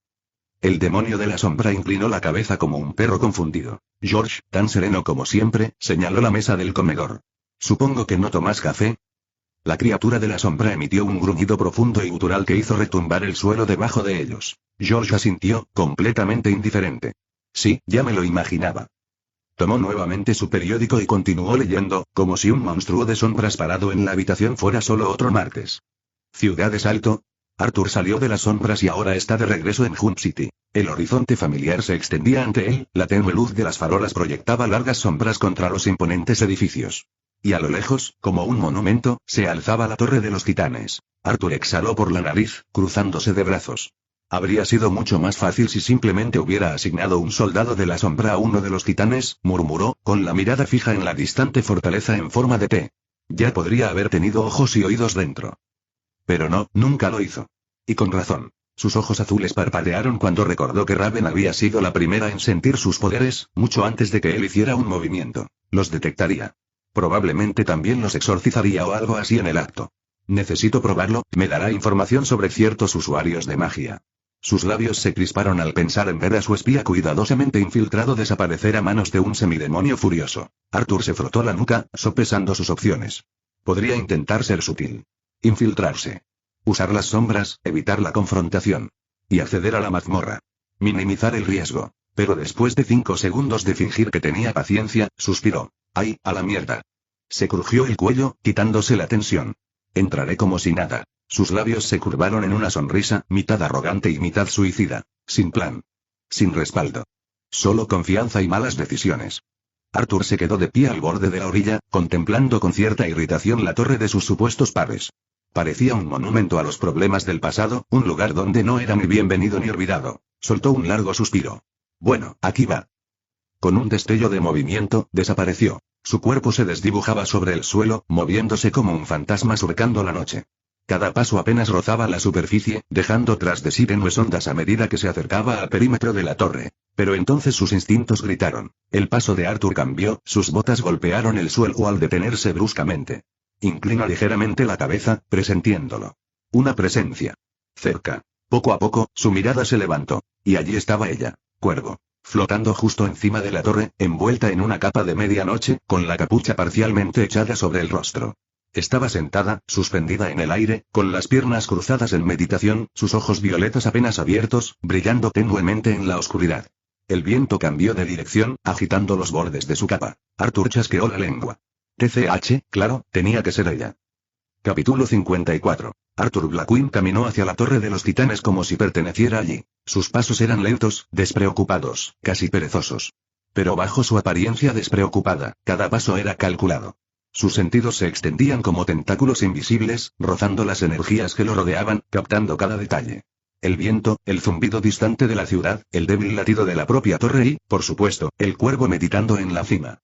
El demonio de la sombra inclinó la cabeza como un perro confundido. George, tan sereno como siempre, señaló la mesa del comedor. «¿Supongo que no tomas café?» La criatura de la sombra emitió un gruñido profundo y gutural que hizo retumbar el suelo debajo de ellos. George asintió, completamente indiferente. «Sí, ya me lo imaginaba». Tomó nuevamente su periódico y continuó leyendo, como si un monstruo de sombras parado en la habitación fuera solo otro martes. Ciudad de Salto. Arthur salió de las sombras y ahora está de regreso en Hunt City. El horizonte familiar se extendía ante él, la tenue luz de las farolas proyectaba largas sombras contra los imponentes edificios. Y a lo lejos, como un monumento, se alzaba la Torre de los Titanes. Arthur exhaló por la nariz, cruzándose de brazos. Habría sido mucho más fácil si simplemente hubiera asignado un soldado de la sombra a uno de los titanes, murmuró, con la mirada fija en la distante fortaleza en forma de T. Ya podría haber tenido ojos y oídos dentro. Pero no, nunca lo hizo. Y con razón. Sus ojos azules parpadearon cuando recordó que Raven había sido la primera en sentir sus poderes, mucho antes de que él hiciera un movimiento. Los detectaría. Probablemente también los exorcizaría o algo así en el acto. Necesito probarlo, me dará información sobre ciertos usuarios de magia. Sus labios se crisparon al pensar en ver a su espía cuidadosamente infiltrado desaparecer a manos de un semidemonio furioso. Arthur se frotó la nuca, sopesando sus opciones. Podría intentar ser sutil. Infiltrarse. Usar las sombras, evitar la confrontación. Y acceder a la mazmorra. Minimizar el riesgo. Pero después de 5 segundos de fingir que tenía paciencia, suspiró. ¡Ay, a la mierda! Se crujió el cuello, quitándose la tensión. Entraré como si nada. Sus labios se curvaron en una sonrisa, mitad arrogante y mitad suicida. Sin plan. Sin respaldo. Solo confianza y malas decisiones. Arthur se quedó de pie al borde de la orilla, contemplando con cierta irritación la torre de sus supuestos pares. Parecía un monumento a los problemas del pasado, un lugar donde no era ni bienvenido ni olvidado. Soltó un largo suspiro. Bueno, aquí va. Con un destello de movimiento, desapareció. Su cuerpo se desdibujaba sobre el suelo, moviéndose como un fantasma surcando la noche. Cada paso apenas rozaba la superficie, dejando tras de sí tenues ondas a medida que se acercaba al perímetro de la torre. Pero entonces sus instintos gritaron. El paso de Arthur cambió, sus botas golpearon el suelo al detenerse bruscamente. Inclinó ligeramente la cabeza, presintiéndolo. Una presencia. Cerca. Poco a poco, su mirada se levantó. Y allí estaba ella. Cuervo. Flotando justo encima de la torre, envuelta en una capa de medianoche, con la capucha parcialmente echada sobre el rostro. Estaba sentada, suspendida en el aire, con las piernas cruzadas en meditación, sus ojos violetas apenas abiertos, brillando tenuemente en la oscuridad. El viento cambió de dirección, agitando los bordes de su capa. Arthur chasqueó la lengua. TCH, claro, tenía que ser ella. Capítulo 54. Arthur Blackwind caminó hacia la Torre de los Titanes como si perteneciera allí. Sus pasos eran lentos, despreocupados, casi perezosos. Pero bajo su apariencia despreocupada, cada paso era calculado. Sus sentidos se extendían como tentáculos invisibles, rozando las energías que lo rodeaban, captando cada detalle. El viento, el zumbido distante de la ciudad, el débil latido de la propia torre y, por supuesto, el cuervo meditando en la cima.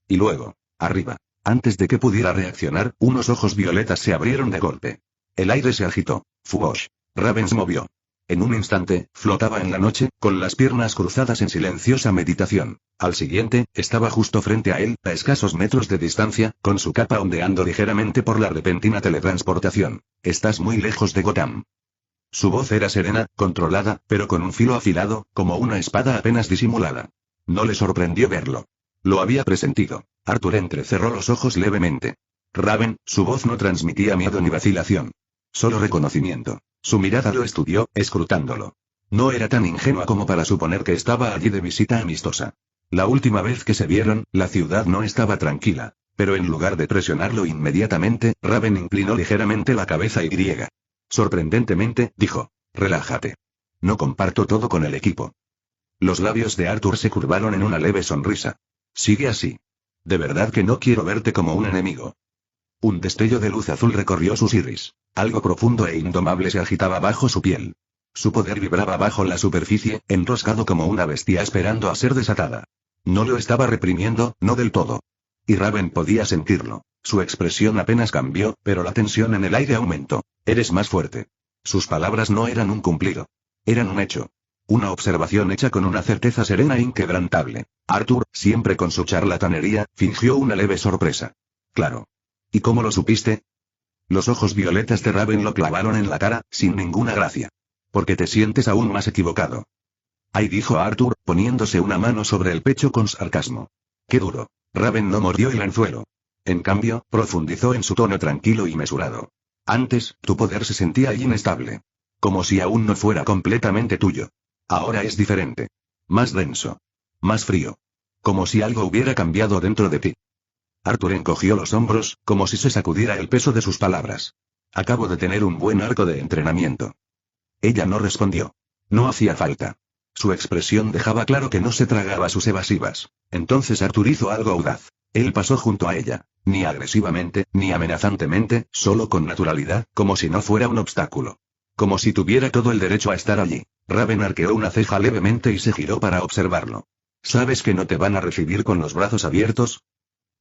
Y luego, arriba. Antes de que pudiera reaccionar, unos ojos violetas se abrieron de golpe. El aire se agitó. Fuosh. Raven se movió. En un instante, flotaba en la noche, con las piernas cruzadas en silenciosa meditación. Al siguiente, estaba justo frente a él, a escasos metros de distancia, con su capa ondeando ligeramente por la repentina teletransportación. Estás muy lejos de Gotham. Su voz era serena, controlada, pero con un filo afilado, como una espada apenas disimulada. No le sorprendió verlo. Lo había presentido. Arthur entrecerró los ojos levemente. Raven, su voz no transmitía miedo ni vacilación. Solo reconocimiento. Su mirada lo estudió, escrutándolo. No era tan ingenua como para suponer que estaba allí de visita amistosa. La última vez que se vieron, la ciudad no estaba tranquila. Pero en lugar de presionarlo inmediatamente, Raven inclinó ligeramente la cabeza y griega. Sorprendentemente, dijo. Relájate. No comparto todo con el equipo. Los labios de Arthur se curvaron en una leve sonrisa. Sigue así. De verdad que no quiero verte como un enemigo. Un destello de luz azul recorrió sus iris. Algo profundo e indomable se agitaba bajo su piel. Su poder vibraba bajo la superficie, enroscado como una bestia esperando a ser desatada. No lo estaba reprimiendo, no del todo. Y Raven podía sentirlo. Su expresión apenas cambió, pero la tensión en el aire aumentó. Eres más fuerte. Sus palabras no eran un cumplido. Eran un hecho. Una observación hecha con una certeza serena e inquebrantable. Arthur, siempre con su charlatanería, fingió una leve sorpresa. Claro. ¿Y cómo lo supiste? Los ojos violetas de Raven lo clavaron en la cara, sin ninguna gracia. Porque te sientes aún más equivocado. Ay, dijo Arthur, poniéndose una mano sobre el pecho con sarcasmo. Qué duro. Raven no mordió el anzuelo. En cambio, profundizó en su tono tranquilo y mesurado. Antes, tu poder se sentía inestable. Como si aún no fuera completamente tuyo. Ahora es diferente. Más denso. Más frío. Como si algo hubiera cambiado dentro de ti. Arthur encogió los hombros, como si se sacudiera el peso de sus palabras. Acabo de tener un buen arco de entrenamiento. Ella no respondió. No hacía falta. Su expresión dejaba claro que no se tragaba sus evasivas. Entonces Arthur hizo algo audaz. Él pasó junto a ella. Ni agresivamente, ni amenazantemente, solo con naturalidad, como si no fuera un obstáculo. Como si tuviera todo el derecho a estar allí. Raven arqueó una ceja levemente y se giró para observarlo. ¿Sabes que no te van a recibir con los brazos abiertos?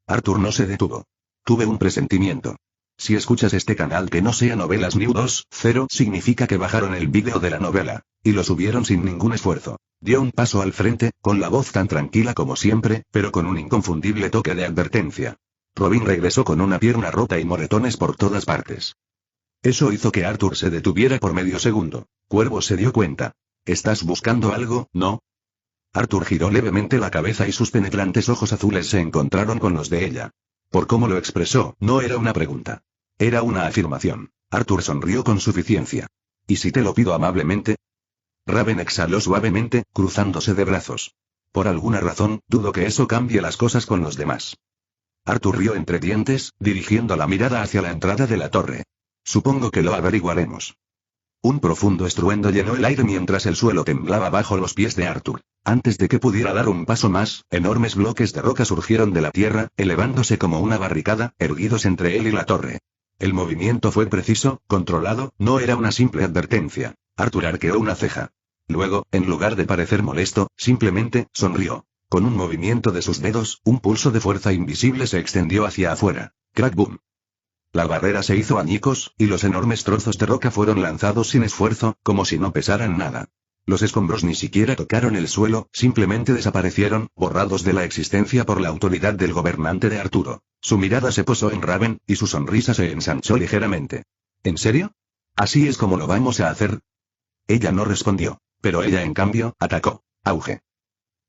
Arthur no se detuvo. Tuve un presentimiento. Si escuchas este canal que no sea Novelas New 2.0, significa que bajaron el vídeo de la novela, y lo subieron sin ningún esfuerzo. Dio un paso al frente, con la voz tan tranquila como siempre, pero con un inconfundible toque de advertencia. Robin regresó con una pierna rota y moretones por todas partes. Eso hizo que Arthur se detuviera por medio segundo. Cuervo se dio cuenta. ¿Estás buscando algo, no? Arthur giró levemente la cabeza y sus penetrantes ojos azules se encontraron con los de ella. Por cómo lo expresó, no era una pregunta. Era una afirmación. Arthur sonrió con suficiencia. ¿Y si te lo pido amablemente? Raven exhaló suavemente, cruzándose de brazos. Por alguna razón, dudo que eso cambie las cosas con los demás. Arthur rió entre dientes, dirigiendo la mirada hacia la entrada de la torre. Supongo que lo averiguaremos. Un profundo estruendo llenó el aire mientras el suelo temblaba bajo los pies de Arthur. Antes de que pudiera dar un paso más, enormes bloques de roca surgieron de la tierra, elevándose como una barricada, erguidos entre él y la torre. El movimiento fue preciso, controlado, no era una simple advertencia. Arthur arqueó una ceja. Luego, en lugar de parecer molesto, simplemente, sonrió. Con un movimiento de sus dedos, un pulso de fuerza invisible se extendió hacia afuera. Crack boom. La barrera se hizo añicos, y los enormes trozos de roca fueron lanzados sin esfuerzo, como si no pesaran nada. Los escombros ni siquiera tocaron el suelo, simplemente desaparecieron, borrados de la existencia por la autoridad del gobernante de Arturo. Su mirada se posó en Raven, y su sonrisa se ensanchó ligeramente. ¿En serio? ¿Así es como lo vamos a hacer? Ella no respondió, pero ella en cambio, atacó. Auge.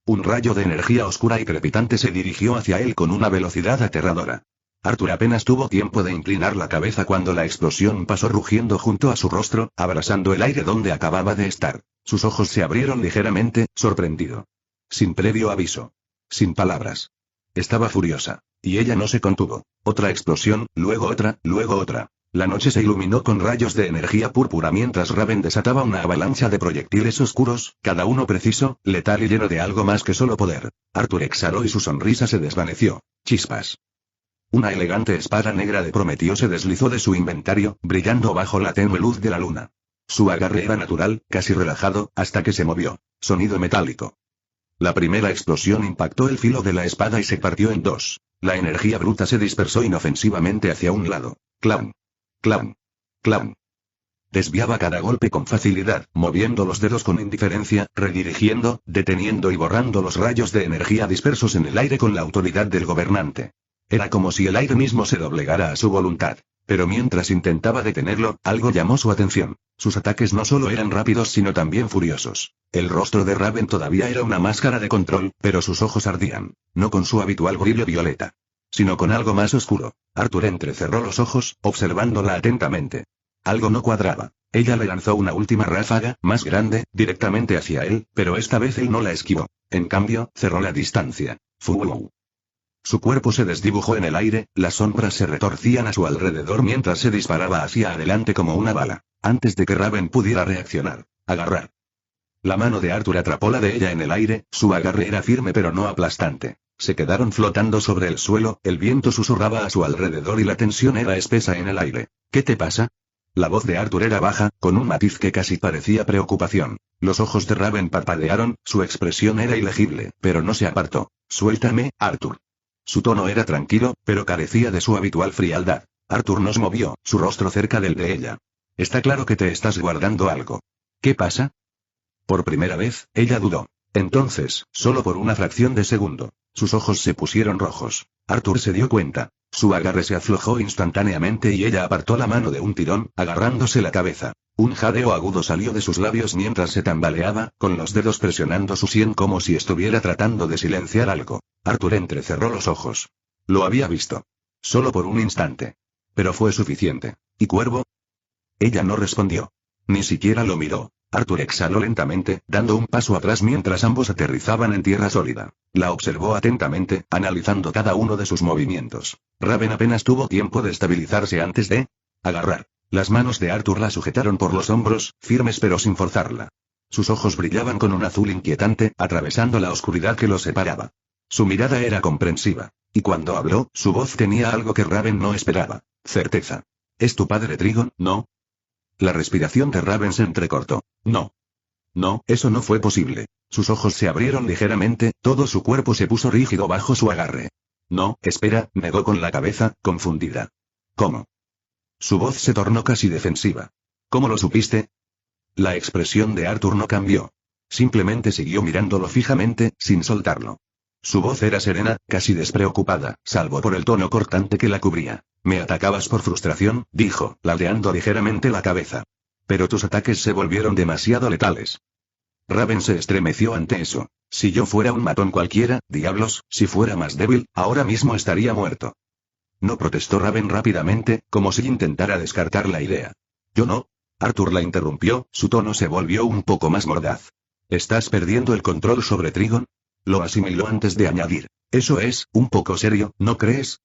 Un rayo de energía oscura y crepitante se dirigió hacia él con una velocidad aterradora. Arthur apenas tuvo tiempo de inclinar la cabeza cuando la explosión pasó rugiendo junto a su rostro, abrasando el aire donde acababa de estar. Sus ojos se abrieron ligeramente, sorprendido. Sin previo aviso. Sin palabras. Estaba furiosa. Y ella no se contuvo. Otra explosión, luego otra, luego otra. La noche se iluminó con rayos de energía púrpura mientras Raven desataba una avalancha de proyectiles oscuros, cada uno preciso, letal y lleno de algo más que solo poder. Arthur exhaló y su sonrisa se desvaneció. Chispas. Una elegante espada negra de Prometeo se deslizó de su inventario, brillando bajo la tenue luz de la luna. Su agarre era natural, casi relajado, hasta que se movió. Sonido metálico. La primera explosión impactó el filo de la espada y se partió en dos. La energía bruta se dispersó inofensivamente hacia un lado. Clown. Clown. Clown. Desviaba cada golpe con facilidad, moviendo los dedos con indiferencia, redirigiendo, deteniendo y borrando los rayos de energía dispersos en el aire con la autoridad del gobernante. Era como si el aire mismo se doblegara a su voluntad. Pero mientras intentaba detenerlo, algo llamó su atención. Sus ataques no solo eran rápidos sino también furiosos. El rostro de Raven todavía era una máscara de control, pero sus ojos ardían, no con su habitual brillo violeta, sino con algo más oscuro. Arthur entrecerró los ojos, observándola atentamente. Algo no cuadraba. Ella le lanzó una última ráfaga, más grande, directamente hacia él, pero esta vez él no la esquivó. En cambio, cerró la distancia. ¡Fu! Su cuerpo se desdibujó en el aire, las sombras se retorcían a su alrededor mientras se disparaba hacia adelante como una bala. Antes de que Raven pudiera reaccionar. Agarrar. La mano de Arthur atrapó la de ella en el aire, su agarre era firme pero no aplastante. Se quedaron flotando sobre el suelo, el viento susurraba a su alrededor y la tensión era espesa en el aire. ¿Qué te pasa? La voz de Arthur era baja, con un matiz que casi parecía preocupación. Los ojos de Raven parpadearon, su expresión era ilegible, pero no se apartó. Suéltame, Arthur. Su tono era tranquilo, pero carecía de su habitual frialdad. Arthur nos movió, su rostro cerca del de ella. Está claro que te estás guardando algo. ¿Qué pasa? Por primera vez, ella dudó. Entonces, solo por una fracción de segundo, sus ojos se pusieron rojos. Arthur se dio cuenta. Su agarre se aflojó instantáneamente y ella apartó la mano de un tirón, agarrándose la cabeza. Un jadeo agudo salió de sus labios mientras se tambaleaba, con los dedos presionando su sien como si estuviera tratando de silenciar algo. Arthur entrecerró los ojos. Lo había visto. Solo por un instante. Pero fue suficiente. ¿Y Cuervo? Ella no respondió. Ni siquiera lo miró. Arthur exhaló lentamente, dando un paso atrás mientras ambos aterrizaban en tierra sólida. La observó atentamente, analizando cada uno de sus movimientos. Raven apenas tuvo tiempo de estabilizarse antes de agarrar. Las manos de Arthur la sujetaron por los hombros, firmes pero sin forzarla. Sus ojos brillaban con un azul inquietante, atravesando la oscuridad que los separaba. Su mirada era comprensiva. Y cuando habló, su voz tenía algo que Raven no esperaba. Certeza. ¿Es tu padre Trigon, no? La respiración de Raven se entrecortó. No. No, eso no fue posible. Sus ojos se abrieron ligeramente, todo su cuerpo se puso rígido bajo su agarre. No, espera, negó con la cabeza, confundida. ¿Cómo? Su voz se tornó casi defensiva. ¿Cómo lo supiste? La expresión de Arthur no cambió. Simplemente siguió mirándolo fijamente, sin soltarlo. Su voz era serena, casi despreocupada, salvo por el tono cortante que la cubría. Me atacabas por frustración, dijo, ladeando ligeramente la cabeza. Pero tus ataques se volvieron demasiado letales. Raven se estremeció ante eso. Si yo fuera un matón cualquiera, diablos, si fuera más débil, ahora mismo estaría muerto. No, protestó Raven rápidamente, como si intentara descartar la idea. Yo no. Arthur la interrumpió, su tono se volvió un poco más mordaz. ¿Estás perdiendo el control sobre Trigon? Lo asimiló antes de añadir. Eso es, un poco serio, ¿no crees?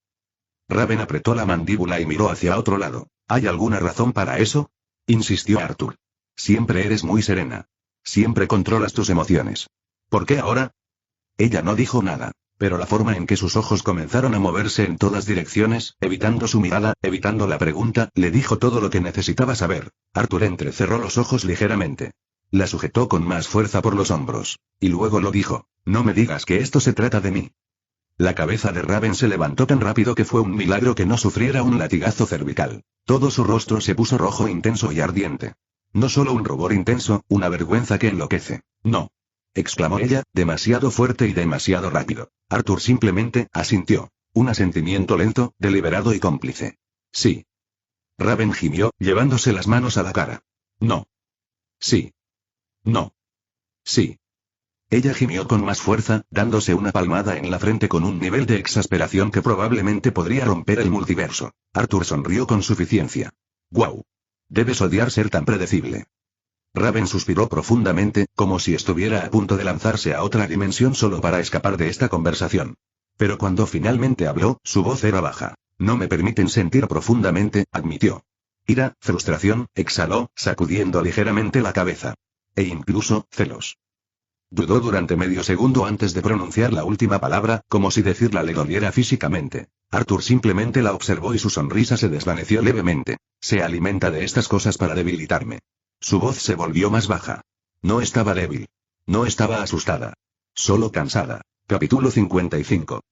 Raven apretó la mandíbula y miró hacia otro lado. ¿Hay alguna razón para eso? Insistió Arthur. Siempre eres muy serena. Siempre controlas tus emociones. ¿Por qué ahora? Ella no dijo nada, pero la forma en que sus ojos comenzaron a moverse en todas direcciones, evitando su mirada, evitando la pregunta, le dijo todo lo que necesitaba saber. Arthur entrecerró los ojos ligeramente. La sujetó con más fuerza por los hombros. Y luego lo dijo. No me digas que esto se trata de mí. La cabeza de Raven se levantó tan rápido que fue un milagro que no sufriera un latigazo cervical. Todo su rostro se puso rojo intenso y ardiente. No solo un rubor intenso, una vergüenza que enloquece. No. Exclamó ella, demasiado fuerte y demasiado rápido. Arthur simplemente asintió. Un asentimiento lento, deliberado y cómplice. Sí. Raven gimió, llevándose las manos a la cara. No. Sí. No. Sí. Ella gimió con más fuerza, dándose una palmada en la frente con un nivel de exasperación que probablemente podría romper el multiverso. Arthur sonrió con suficiencia. ¡Guau! Debes odiar ser tan predecible. Raven suspiró profundamente, como si estuviera a punto de lanzarse a otra dimensión solo para escapar de esta conversación. Pero cuando finalmente habló, su voz era baja. No me permiten sentir profundamente, admitió. Ira, frustración, exhaló, sacudiendo ligeramente la cabeza. E incluso, celos. Dudó durante medio segundo antes de pronunciar la última palabra, como si decirla le doliera físicamente. Arthur simplemente la observó y su sonrisa se desvaneció levemente. Se alimenta de estas cosas para debilitarme. Su voz se volvió más baja. No estaba débil. No estaba asustada. Solo cansada. Capítulo 55.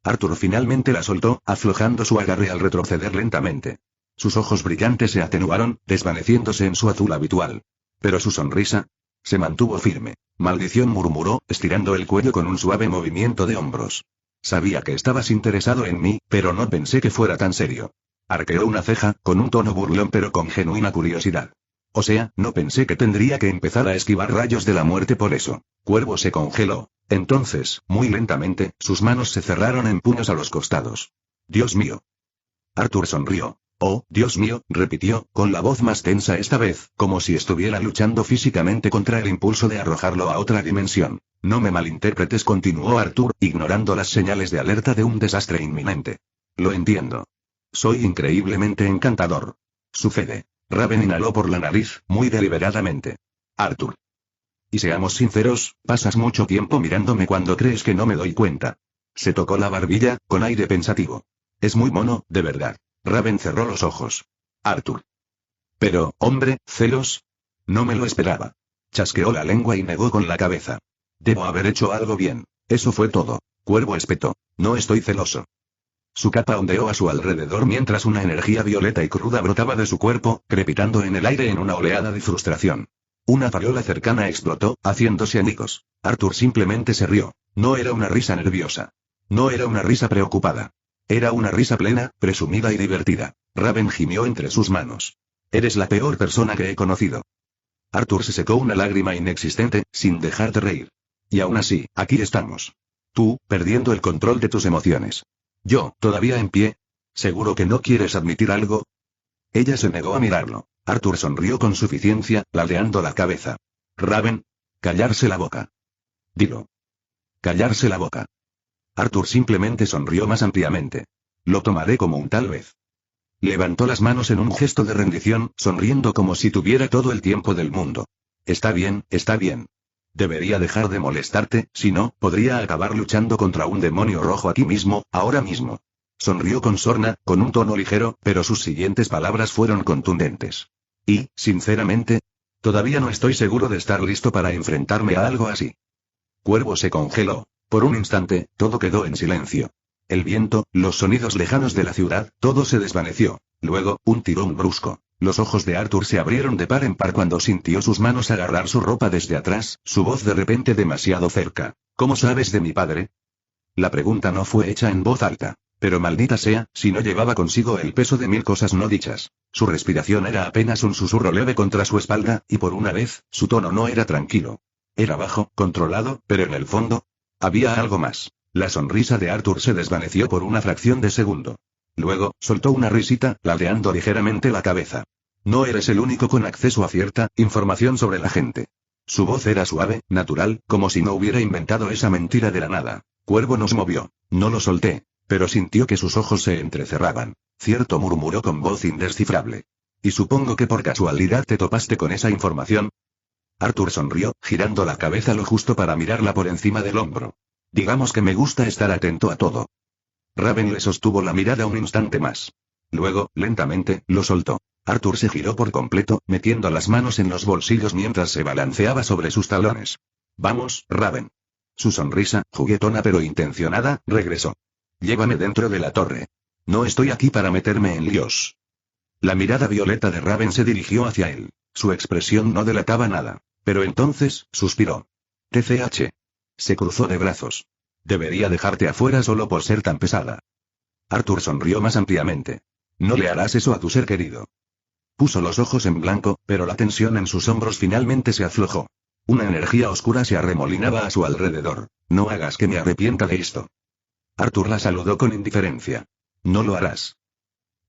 Arthur finalmente la soltó, aflojando su agarre al retroceder lentamente. Sus ojos brillantes se atenuaron, desvaneciéndose en su azul habitual. Pero su sonrisa se mantuvo firme. Maldición, murmuró, estirando el cuello con un suave movimiento de hombros. Sabía que estabas interesado en mí, pero no pensé que fuera tan serio. Arqueó una ceja, con un tono burlón pero con genuina curiosidad. O sea, no pensé que tendría que empezar a esquivar rayos de la muerte por eso. Cuervo se congeló. Entonces, muy lentamente, sus manos se cerraron en puños a los costados. Dios mío. Arthur sonrió. Oh, Dios mío, repitió, con la voz más tensa esta vez, como si estuviera luchando físicamente contra el impulso de arrojarlo a otra dimensión. No me malinterpretes, continuó Arthur, ignorando las señales de alerta de un desastre inminente. Lo entiendo. Soy increíblemente encantador. Sucede. Raven inhaló por la nariz, muy deliberadamente. Arthur. Y seamos sinceros, pasas mucho tiempo mirándome cuando crees que no me doy cuenta. Se tocó la barbilla, con aire pensativo. Es muy mono, de verdad. Raven cerró los ojos. Arthur. Pero, hombre, celos. No me lo esperaba. Chasqueó la lengua y negó con la cabeza. Debo haber hecho algo bien. Eso fue todo. Cuervo espetó. No estoy celoso. Su capa ondeó a su alrededor mientras una energía violeta y cruda brotaba de su cuerpo, crepitando en el aire en una oleada de frustración. Una farola cercana explotó, haciéndose añicos. Arthur simplemente se rió. No era una risa nerviosa. No era una risa preocupada. Era una risa plena, presumida y divertida. Raven gimió entre sus manos. Eres la peor persona que he conocido. Arthur se secó una lágrima inexistente, sin dejar de reír. Y aún así, aquí estamos. Tú, perdiendo el control de tus emociones. Yo, todavía en pie. ¿Seguro que no quieres admitir algo? Ella se negó a mirarlo. Arthur sonrió con suficiencia, ladeando la cabeza. Raven. Callarse la boca. Dilo. Callarse la boca. Arthur simplemente sonrió más ampliamente. Lo tomaré como un tal vez. Levantó las manos en un gesto de rendición, sonriendo como si tuviera todo el tiempo del mundo. Está bien, está bien. Debería dejar de molestarte, si no, podría acabar luchando contra un demonio rojo aquí mismo, ahora mismo. Sonrió con sorna, con un tono ligero, pero sus siguientes palabras fueron contundentes. Y, sinceramente, todavía no estoy seguro de estar listo para enfrentarme a algo así. Cuervo se congeló. Por un instante, todo quedó en silencio. El viento, los sonidos lejanos de la ciudad, todo se desvaneció. Luego, un tirón brusco. Los ojos de Arthur se abrieron de par en par cuando sintió sus manos agarrar su ropa desde atrás, su voz de repente demasiado cerca. ¿Cómo sabes de mi padre? La pregunta no fue hecha en voz alta. Pero maldita sea, si no llevaba consigo el peso de 1000 cosas no dichas. Su respiración era apenas un susurro leve contra su espalda, y por una vez, su tono no era tranquilo. Era bajo, controlado, pero en el fondo, había algo más. La sonrisa de Arthur se desvaneció por una fracción de segundo. Luego, soltó una risita, ladeando ligeramente la cabeza. No eres el único con acceso a cierta información sobre la gente. Su voz era suave, natural, como si no hubiera inventado esa mentira de la nada. Cuervo no se movió. No lo solté, pero sintió que sus ojos se entrecerraban. Cierto, murmuró con voz indescifrable. ¿Y supongo que por casualidad te topaste con esa información? Arthur sonrió, girando la cabeza lo justo para mirarla por encima del hombro. Digamos que me gusta estar atento a todo. Raven le sostuvo la mirada un instante más. Luego, lentamente, lo soltó. Arthur se giró por completo, metiendo las manos en los bolsillos mientras se balanceaba sobre sus talones. Vamos, Raven. Su sonrisa, juguetona pero intencionada, regresó. Llévame dentro de la torre. No estoy aquí para meterme en líos. La mirada violeta de Raven se dirigió hacia él. Su expresión no delataba nada. Pero entonces, suspiró. TCH. Se cruzó de brazos. Debería dejarte afuera solo por ser tan pesada. Arthur sonrió más ampliamente. No le harás eso a tu ser querido. Puso los ojos en blanco, pero la tensión en sus hombros finalmente se aflojó. Una energía oscura se arremolinaba a su alrededor. No hagas que me arrepienta de esto. Arthur la saludó con indiferencia. No lo harás.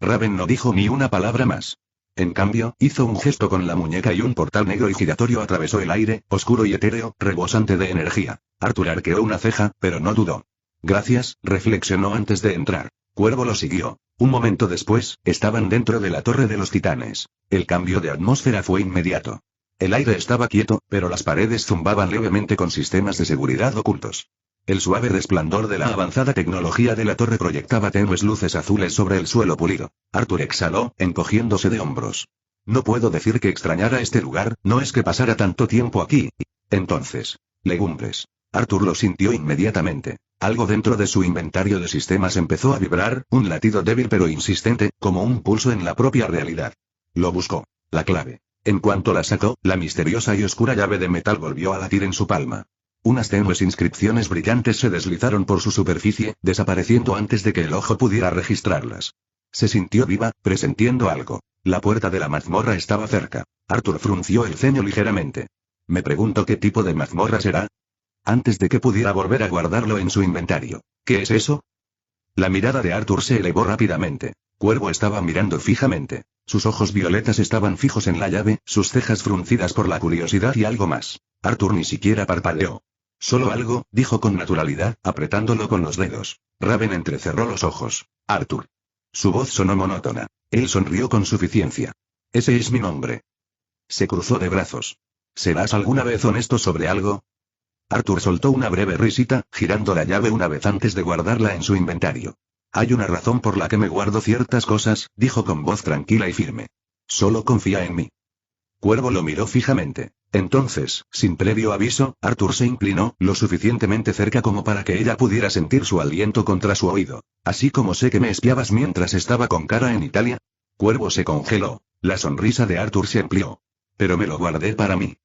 Raven no dijo ni una palabra más. En cambio, hizo un gesto con la muñeca y un portal negro y giratorio atravesó el aire, oscuro y etéreo, rebosante de energía. Arthur arqueó una ceja, pero no dudó. Gracias, reflexionó antes de entrar. Cuervo lo siguió. Un momento después, estaban dentro de la Torre de los Titanes. El cambio de atmósfera fue inmediato. El aire estaba quieto, pero las paredes zumbaban levemente con sistemas de seguridad ocultos. El suave resplandor de la avanzada tecnología de la torre proyectaba tenues luces azules sobre el suelo pulido. Arthur exhaló, encogiéndose de hombros. No puedo decir que extrañara este lugar, no es que pasara tanto tiempo aquí. Entonces, legumbres. Arthur lo sintió inmediatamente. Algo dentro de su inventario de sistemas empezó a vibrar, un latido débil pero insistente, como un pulso en la propia realidad. Lo buscó. La clave. En cuanto la sacó, la misteriosa y oscura llave de metal volvió a latir en su palma. Unas tenues inscripciones brillantes se deslizaron por su superficie, desapareciendo antes de que el ojo pudiera registrarlas. Se sintió viva, presintiendo algo. La puerta de la mazmorra estaba cerca. Arthur frunció el ceño ligeramente. Me pregunto qué tipo de mazmorra será. Antes de que pudiera volver a guardarlo en su inventario. ¿Qué es eso? La mirada de Arthur se elevó rápidamente. Cuervo estaba mirando fijamente. Sus ojos violetas estaban fijos en la llave, sus cejas fruncidas por la curiosidad y algo más. Arthur ni siquiera parpadeó. Solo algo, dijo con naturalidad, apretándolo con los dedos. Raven entrecerró los ojos. Arthur. Su voz sonó monótona. Él sonrió con suficiencia. Ese es mi nombre. Se cruzó de brazos. ¿Serás alguna vez honesto sobre algo? Arthur soltó una breve risita, girando la llave una vez antes de guardarla en su inventario. Hay una razón por la que me guardo ciertas cosas, dijo con voz tranquila y firme. Solo confía en mí. Cuervo lo miró fijamente. Entonces, sin previo aviso, Arthur se inclinó, lo suficientemente cerca como para que ella pudiera sentir su aliento contra su oído. Así como sé que me espiabas mientras estaba con Cara en Italia. Cuervo se congeló. La sonrisa de Arthur se amplió. Pero me lo guardé para mí.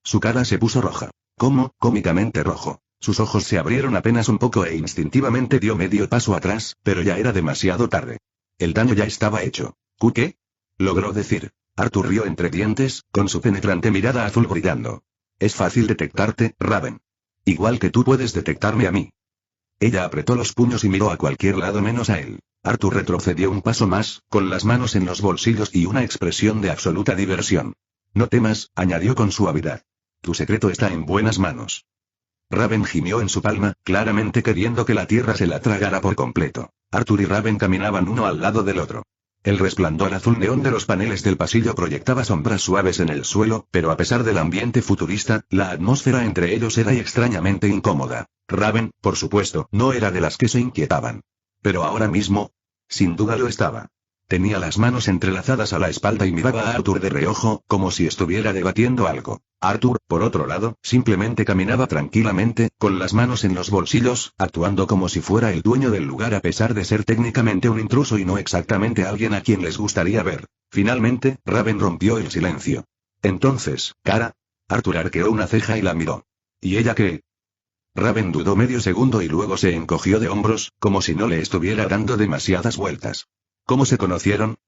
Su cara se puso roja. ¿Cómo? Cómicamente rojo. Sus ojos se abrieron apenas un poco e instintivamente dio medio paso atrás, pero ya era demasiado tarde. El daño ya estaba hecho. ¿Qué? Logró decir. Arthur rió entre dientes, con su penetrante mirada azul brillando. Es fácil detectarte, Raven. Igual que tú puedes detectarme a mí. Ella apretó los puños y miró a cualquier lado menos a él. Arthur retrocedió un paso más, con las manos en los bolsillos y una expresión de absoluta diversión. No temas, añadió con suavidad. Tu secreto está en buenas manos. Raven gimió en su palma, claramente queriendo que la tierra se la tragara por completo. Arthur y Raven caminaban uno al lado del otro. El resplandor azul neón de los paneles del pasillo proyectaba sombras suaves en el suelo, pero a pesar del ambiente futurista, la atmósfera entre ellos era extrañamente incómoda. Raven, por supuesto, no era de las que se inquietaban. Pero ahora mismo, sin duda lo estaba. Tenía las manos entrelazadas a la espalda y miraba a Arthur de reojo, como si estuviera debatiendo algo. Arthur, por otro lado, simplemente caminaba tranquilamente, con las manos en los bolsillos, actuando como si fuera el dueño del lugar a pesar de ser técnicamente un intruso y no exactamente alguien a quien les gustaría ver. Finalmente, Raven rompió el silencio. Entonces, Cara. Arthur arqueó una ceja y la miró. ¿Y ella qué? Raven dudó medio segundo y luego se encogió de hombros, como si no le estuviera dando demasiadas vueltas. ¿Cómo se conocieron?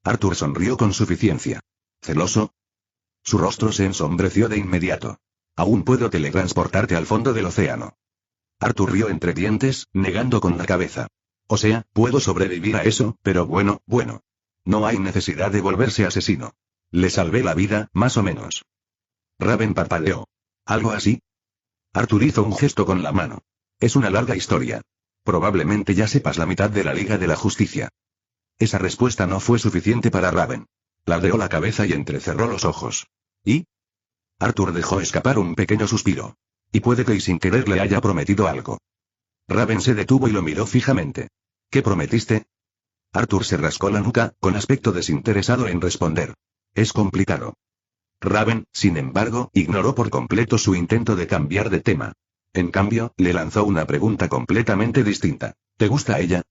Arthur sonrió con suficiencia. ¿Celoso? Su rostro se ensombreció de inmediato. Aún puedo teletransportarte al fondo del océano. Arthur rió entre dientes, negando con la cabeza. O sea, puedo sobrevivir a eso, pero bueno. No hay necesidad de volverse asesino. Le salvé la vida, más o menos. Raven parpadeó. ¿Algo así? Arthur hizo un gesto con la mano. Es una larga historia. Probablemente ya sepas la mitad de la Liga de la Justicia. Esa respuesta no fue suficiente para Raven. Ladeó la cabeza y entrecerró los ojos. ¿Y? Arthur dejó escapar un pequeño suspiro. Y puede que sin querer le haya prometido algo. Raven se detuvo y lo miró fijamente. ¿Qué prometiste? Arthur se rascó la nuca, con aspecto desinteresado en responder. Es complicado. Raven, sin embargo, ignoró por completo su intento de cambiar de tema. En cambio, le lanzó una pregunta completamente distinta. ¿Te gusta ella?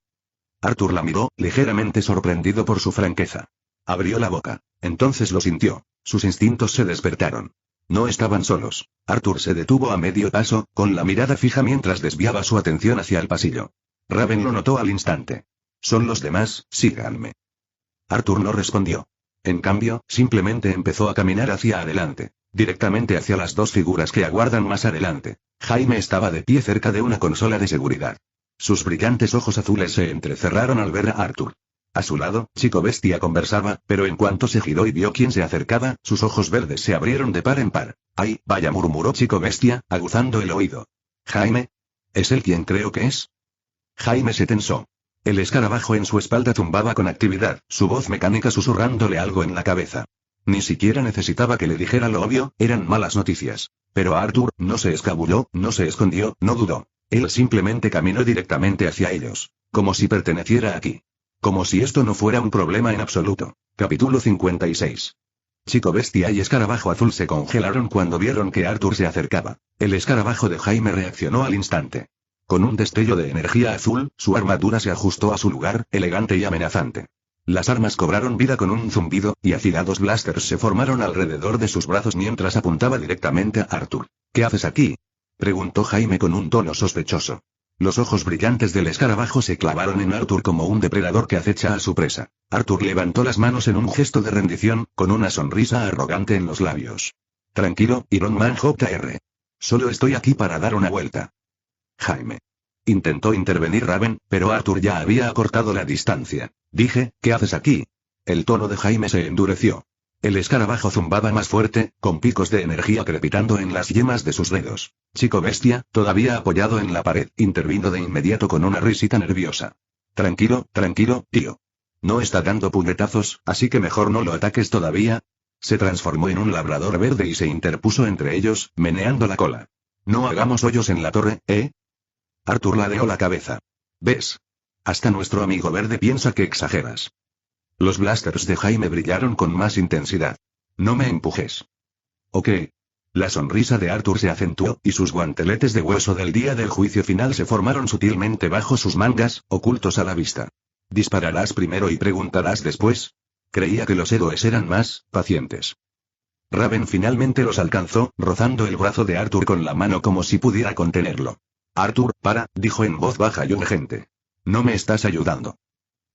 Arthur la miró, ligeramente sorprendido por su franqueza. Abrió la boca. Entonces lo sintió. Sus instintos se despertaron. No estaban solos. Arthur se detuvo a medio paso, con la mirada fija mientras desviaba su atención hacia el pasillo. Raven lo notó al instante. Son los demás, síganme. Arthur no respondió. En cambio, simplemente empezó a caminar hacia adelante. Directamente hacia las dos figuras que aguardan más adelante. Jaime estaba de pie cerca de una consola de seguridad. Sus brillantes ojos azules se entrecerraron al ver a Arthur. A su lado, Chico Bestia conversaba, pero en cuanto se giró y vio quién se acercaba, sus ojos verdes se abrieron de par en par. ¡Ay, vaya! Murmuró Chico Bestia, aguzando el oído. ¿Jaime? ¿Es él quien creo que es? Jaime se tensó. El escarabajo en su espalda zumbaba con actividad, su voz mecánica susurrándole algo en la cabeza. Ni siquiera necesitaba que le dijera lo obvio, eran malas noticias. Pero Arthur no se escabulló, no se escondió, no dudó. Él simplemente caminó directamente hacia ellos. Como si perteneciera aquí. Como si esto no fuera un problema en absoluto. Capítulo 56. Chico Bestia y Escarabajo Azul se congelaron cuando vieron que Arthur se acercaba. El escarabajo de Jaime reaccionó al instante. Con un destello de energía azul, su armadura se ajustó a su lugar, elegante y amenazante. Las armas cobraron vida con un zumbido, y afilados blasters se formaron alrededor de sus brazos mientras apuntaba directamente a Arthur. ¿Qué haces aquí? Preguntó Jaime con un tono sospechoso. Los ojos brillantes del escarabajo se clavaron en Arthur como un depredador que acecha a su presa. Arthur levantó las manos en un gesto de rendición, con una sonrisa arrogante en los labios. Tranquilo, Iron Man Jr. Solo estoy aquí para dar una vuelta. Jaime. Intentó intervenir Raven, pero Arthur ya había acortado la distancia. Dije, ¿qué haces aquí? El tono de Jaime se endureció. El escarabajo zumbaba más fuerte, con picos de energía crepitando en las yemas de sus dedos. Chico Bestia, todavía apoyado en la pared, intervino de inmediato con una risita nerviosa. Tranquilo, tío. No está dando puñetazos, así que mejor no lo ataques todavía. Se transformó en un labrador verde y se interpuso entre ellos, meneando la cola. No hagamos hoyos en la torre, ¿eh? Arthur ladeó la cabeza. ¿Ves? Hasta nuestro amigo verde piensa que exageras. Los blasters de Jaime brillaron con más intensidad. No me empujes. ¿O qué? La sonrisa de Arthur se acentuó, y sus guanteletes de hueso del día del juicio final se formaron sutilmente bajo sus mangas, ocultos a la vista. ¿Dispararás primero y preguntarás después? Creía que los héroes eran más pacientes. Raven finalmente los alcanzó, rozando el brazo de Arthur con la mano como si pudiera contenerlo. Arthur, para, dijo en voz baja y urgente. No me estás ayudando.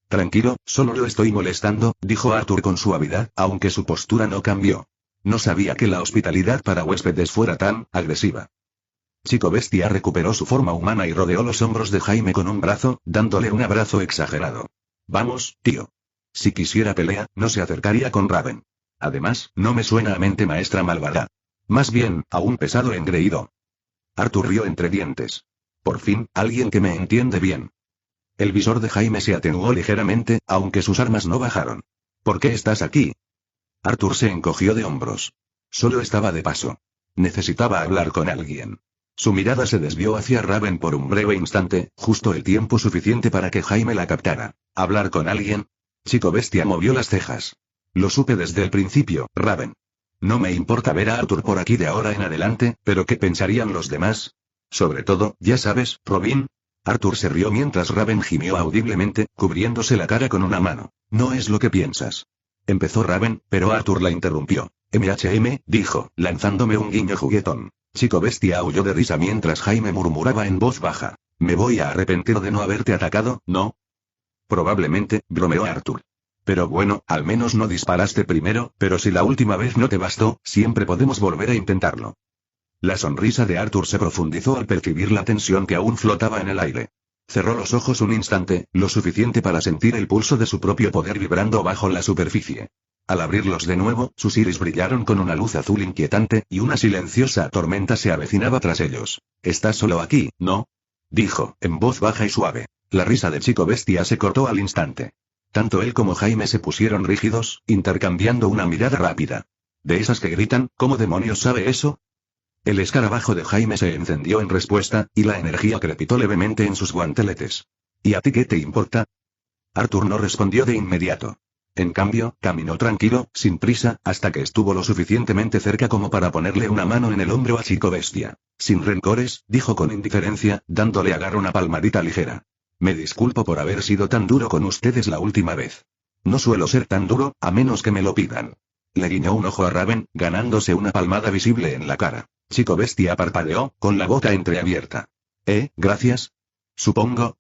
Tranquilo, solo lo estoy molestando, dijo Arthur con suavidad, aunque su postura no cambió. No sabía que la hospitalidad para huéspedes fuera tan agresiva. Chico Bestia recuperó su forma humana y rodeó los hombros de Jaime con un brazo, dándole un abrazo exagerado. Vamos, tío. Si quisiera pelea, no se acercaría con Raven. Además, no me suena a mente maestra malvada. Más bien, a un pesado engreído. Arthur rió entre dientes. Por fin, alguien que me entiende bien. El visor de Jaime se atenuó ligeramente, aunque sus armas no bajaron. ¿Por qué estás aquí? Arthur se encogió de hombros. Solo estaba de paso. Necesitaba hablar con alguien. Su mirada se desvió hacia Raven por un breve instante, justo el tiempo suficiente para que Jaime la captara. ¿Hablar con alguien? Chico Bestia movió las cejas. Lo supe desde el principio, Raven. No me importa ver a Arthur por aquí de ahora en adelante, pero ¿qué pensarían los demás? Sobre todo, ya sabes, Robin. Arthur se rió mientras Raven gimió audiblemente, cubriéndose la cara con una mano. No es lo que piensas. Empezó Raven, pero Arthur la interrumpió. Dijo, lanzándome un guiño juguetón. Chico Bestia aulló de risa mientras Jaime murmuraba en voz baja. Me voy a arrepentir de no haberte atacado, ¿no? Probablemente, bromeó Arthur. Pero bueno, al menos no disparaste primero, pero si la última vez no te bastó, siempre podemos volver a intentarlo. La sonrisa de Arthur se profundizó al percibir la tensión que aún flotaba en el aire. Cerró los ojos un instante, lo suficiente para sentir el pulso de su propio poder vibrando bajo la superficie. Al abrirlos de nuevo, sus iris brillaron con una luz azul inquietante, y una silenciosa tormenta se avecinaba tras ellos. ¿Estás solo aquí, no? Dijo, en voz baja y suave. La risa de Chico Bestia se cortó al instante. Tanto él como Jaime se pusieron rígidos, intercambiando una mirada rápida. ¿De esas que gritan, cómo demonios sabe eso? El escarabajo de Jaime se encendió en respuesta, y la energía crepitó levemente en sus guanteletes. ¿Y a ti qué te importa? Arthur no respondió de inmediato. En cambio, caminó tranquilo, sin prisa, hasta que estuvo lo suficientemente cerca como para ponerle una mano en el hombro a Chico Bestia. Sin rencores, dijo con indiferencia, dándole a Gar una palmadita ligera. Me disculpo por haber sido tan duro con ustedes la última vez. No suelo ser tan duro, a menos que me lo pidan. Le guiñó un ojo a Raven, ganándose una palmada visible en la cara. Chico Bestia parpadeó, con la boca entreabierta. Gracias. Supongo.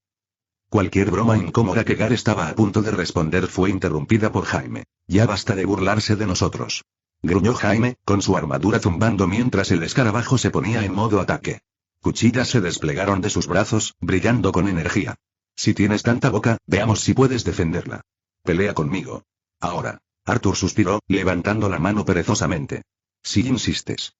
Cualquier broma incómoda que Gar estaba a punto de responder fue interrumpida por Jaime. Ya basta de burlarse de nosotros. Gruñó Jaime, con su armadura zumbando mientras el escarabajo se ponía en modo ataque. Cuchillas se desplegaron de sus brazos, brillando con energía. Si tienes tanta boca, veamos si puedes defenderla. Pelea conmigo. Ahora. Arthur suspiró, levantando la mano perezosamente. Si insistes.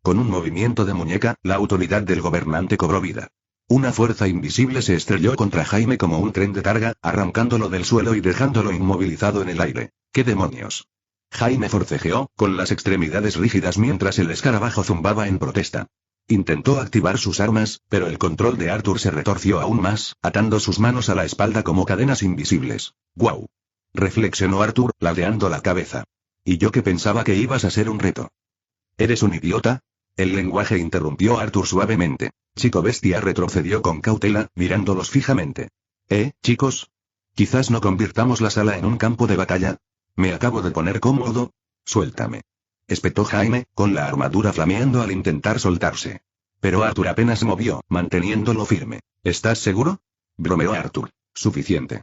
Con un movimiento de muñeca, la autoridad del gobernante cobró vida. Una fuerza invisible se estrelló contra Jaime como un tren de carga, arrancándolo del suelo y dejándolo inmovilizado en el aire. ¿Qué demonios? Jaime forcejeó, con las extremidades rígidas mientras el escarabajo zumbaba en protesta. Intentó activar sus armas, pero el control de Arthur se retorció aún más, atando sus manos a la espalda como cadenas invisibles. ¡Guau! Reflexionó Arthur, ladeando la cabeza. ¿Y yo que pensaba que ibas a ser un reto? ¿Eres un idiota? El lenguaje interrumpió a Arthur suavemente. Chico Bestia retrocedió con cautela, mirándolos fijamente. Chicos? Quizás no convirtamos la sala en un campo de batalla. Me acabo de poner cómodo. Suéltame. Espetó Jaime, con la armadura flameando al intentar soltarse. Pero Arthur apenas movió, manteniéndolo firme. ¿Estás seguro? Bromeó Arthur. Suficiente.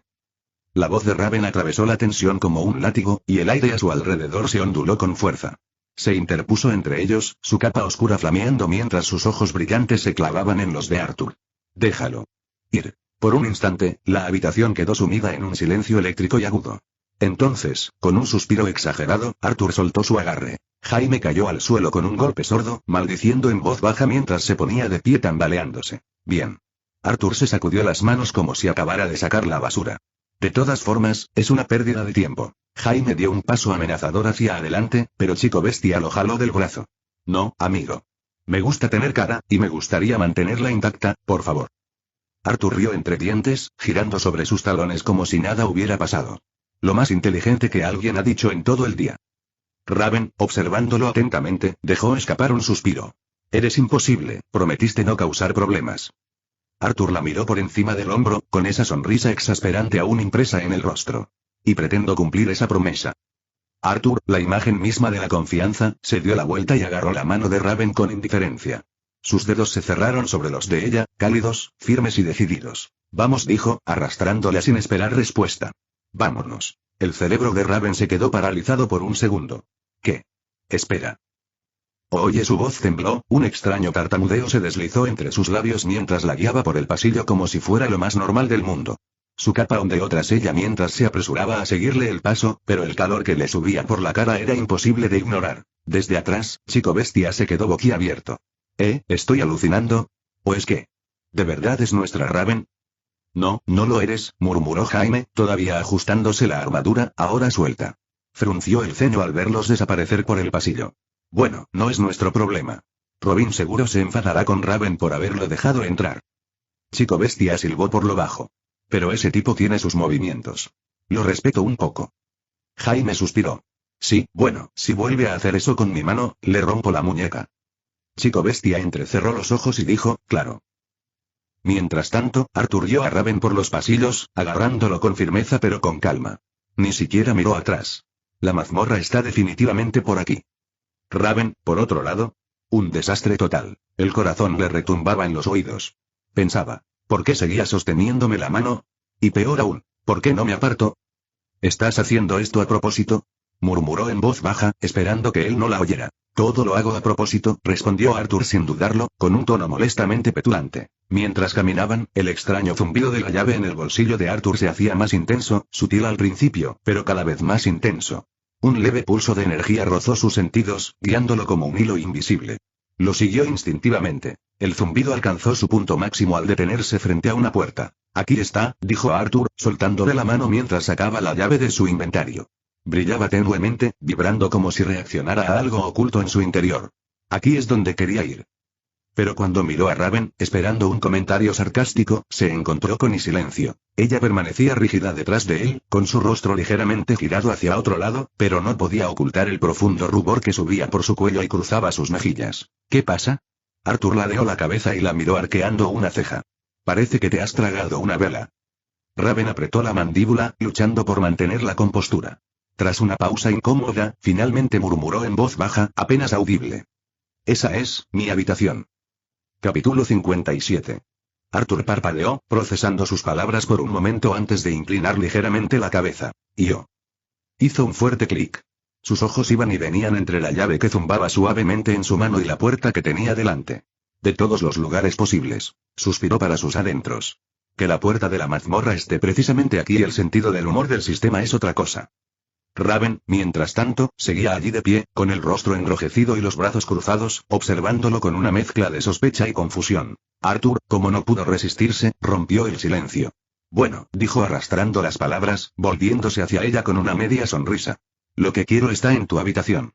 La voz de Raven atravesó la tensión como un látigo, y el aire a su alrededor se onduló con fuerza. Se interpuso entre ellos, su capa oscura flameando mientras sus ojos brillantes se clavaban en los de Arthur. Déjalo ir. Por un instante, la habitación quedó sumida en un silencio eléctrico y agudo. Entonces, con un suspiro exagerado, Arthur soltó su agarre. Jaime cayó al suelo con un golpe sordo, maldiciendo en voz baja mientras se ponía de pie tambaleándose. Bien. Arthur se sacudió las manos como si acabara de sacar la basura. De todas formas, es una pérdida de tiempo. Jaime dio un paso amenazador hacia adelante, pero Chico Bestia lo jaló del brazo. No, amigo. Me gusta tener cara, y me gustaría mantenerla intacta, por favor. Arthur rió entre dientes, girando sobre sus talones como si nada hubiera pasado. Lo más inteligente que alguien ha dicho en todo el día. Raven, observándolo atentamente, dejó escapar un suspiro. Eres imposible, prometiste no causar problemas. Arthur la miró por encima del hombro, con esa sonrisa exasperante aún impresa en el rostro. Y pretendo cumplir esa promesa. Arthur, la imagen misma de la confianza, se dio la vuelta y agarró la mano de Raven con indiferencia. Sus dedos se cerraron sobre los de ella, cálidos, firmes y decididos. Vamos, dijo, arrastrándola sin esperar respuesta. Vámonos. El cerebro de Raven se quedó paralizado por un segundo. ¿Qué? Espera. Oye, su voz tembló, un extraño tartamudeo se deslizó entre sus labios mientras la guiaba por el pasillo como si fuera lo más normal del mundo. Su capa ondeó tras ella mientras se apresuraba a seguirle el paso, pero el calor que le subía por la cara era imposible de ignorar. Desde atrás, Chico Bestia se quedó boquiabierto. ¿Estoy alucinando? ¿O es que? ¿De verdad es nuestra Raven? No, no lo eres, murmuró Jaime, todavía ajustándose la armadura, ahora suelta. Frunció el ceño al verlos desaparecer por el pasillo. Bueno, no es nuestro problema. Robin seguro se enfadará con Raven por haberlo dejado entrar. Chico Bestia silbó por lo bajo. Pero ese tipo tiene sus movimientos. Lo respeto un poco. Jaime suspiró. Sí, bueno, si vuelve a hacer eso con mi mano, le rompo la muñeca. Chico Bestia entrecerró los ojos y dijo, claro. Mientras tanto, Arthur guió a Raven por los pasillos, agarrándolo con firmeza pero con calma. Ni siquiera miró atrás. La mazmorra está definitivamente por aquí. Raven, por otro lado. Un desastre total. El corazón le retumbaba en los oídos. Pensaba, ¿por qué seguía sosteniéndome la mano? Y peor aún, ¿por qué no me aparto? ¿Estás haciendo esto a propósito? Murmuró en voz baja, esperando que él no la oyera. Todo lo hago a propósito, respondió Arthur sin dudarlo, con un tono molestamente petulante. Mientras caminaban, el extraño zumbido de la llave en el bolsillo de Arthur se hacía más intenso, sutil al principio, pero cada vez más intenso. Un leve pulso de energía rozó sus sentidos, guiándolo como un hilo invisible. Lo siguió instintivamente. El zumbido alcanzó su punto máximo al detenerse frente a una puerta. Aquí está, dijo Arthur, soltándole la mano mientras sacaba la llave de su inventario. Brillaba tenuemente, vibrando como si reaccionara a algo oculto en su interior. Aquí es donde quería ir. Pero cuando miró a Raven, esperando un comentario sarcástico, se encontró con silencio. Ella permanecía rígida detrás de él, con su rostro ligeramente girado hacia otro lado, pero no podía ocultar el profundo rubor que subía por su cuello y cruzaba sus mejillas. ¿Qué pasa? Arthur ladeó la cabeza y la miró arqueando una ceja. Parece que te has tragado una vela. Raven apretó la mandíbula, luchando por mantener la compostura. Tras una pausa incómoda, finalmente murmuró en voz baja, apenas audible. Esa es, mi habitación. Capítulo 57. Arthur parpadeó, procesando sus palabras por un momento antes de inclinar ligeramente la cabeza. Hizo un fuerte clic. Sus ojos iban y venían entre la llave que zumbaba suavemente en su mano y la puerta que tenía delante. De todos los lugares posibles, suspiró para sus adentros. Que la puerta de la mazmorra esté precisamente aquí y el sentido del humor del sistema es otra cosa. Raven, mientras tanto, seguía allí de pie, con el rostro enrojecido y los brazos cruzados, observándolo con una mezcla de sospecha y confusión. Arthur, como no pudo resistirse, rompió el silencio. Bueno, dijo arrastrando las palabras, volviéndose hacia ella con una media sonrisa. Lo que quiero está en tu habitación.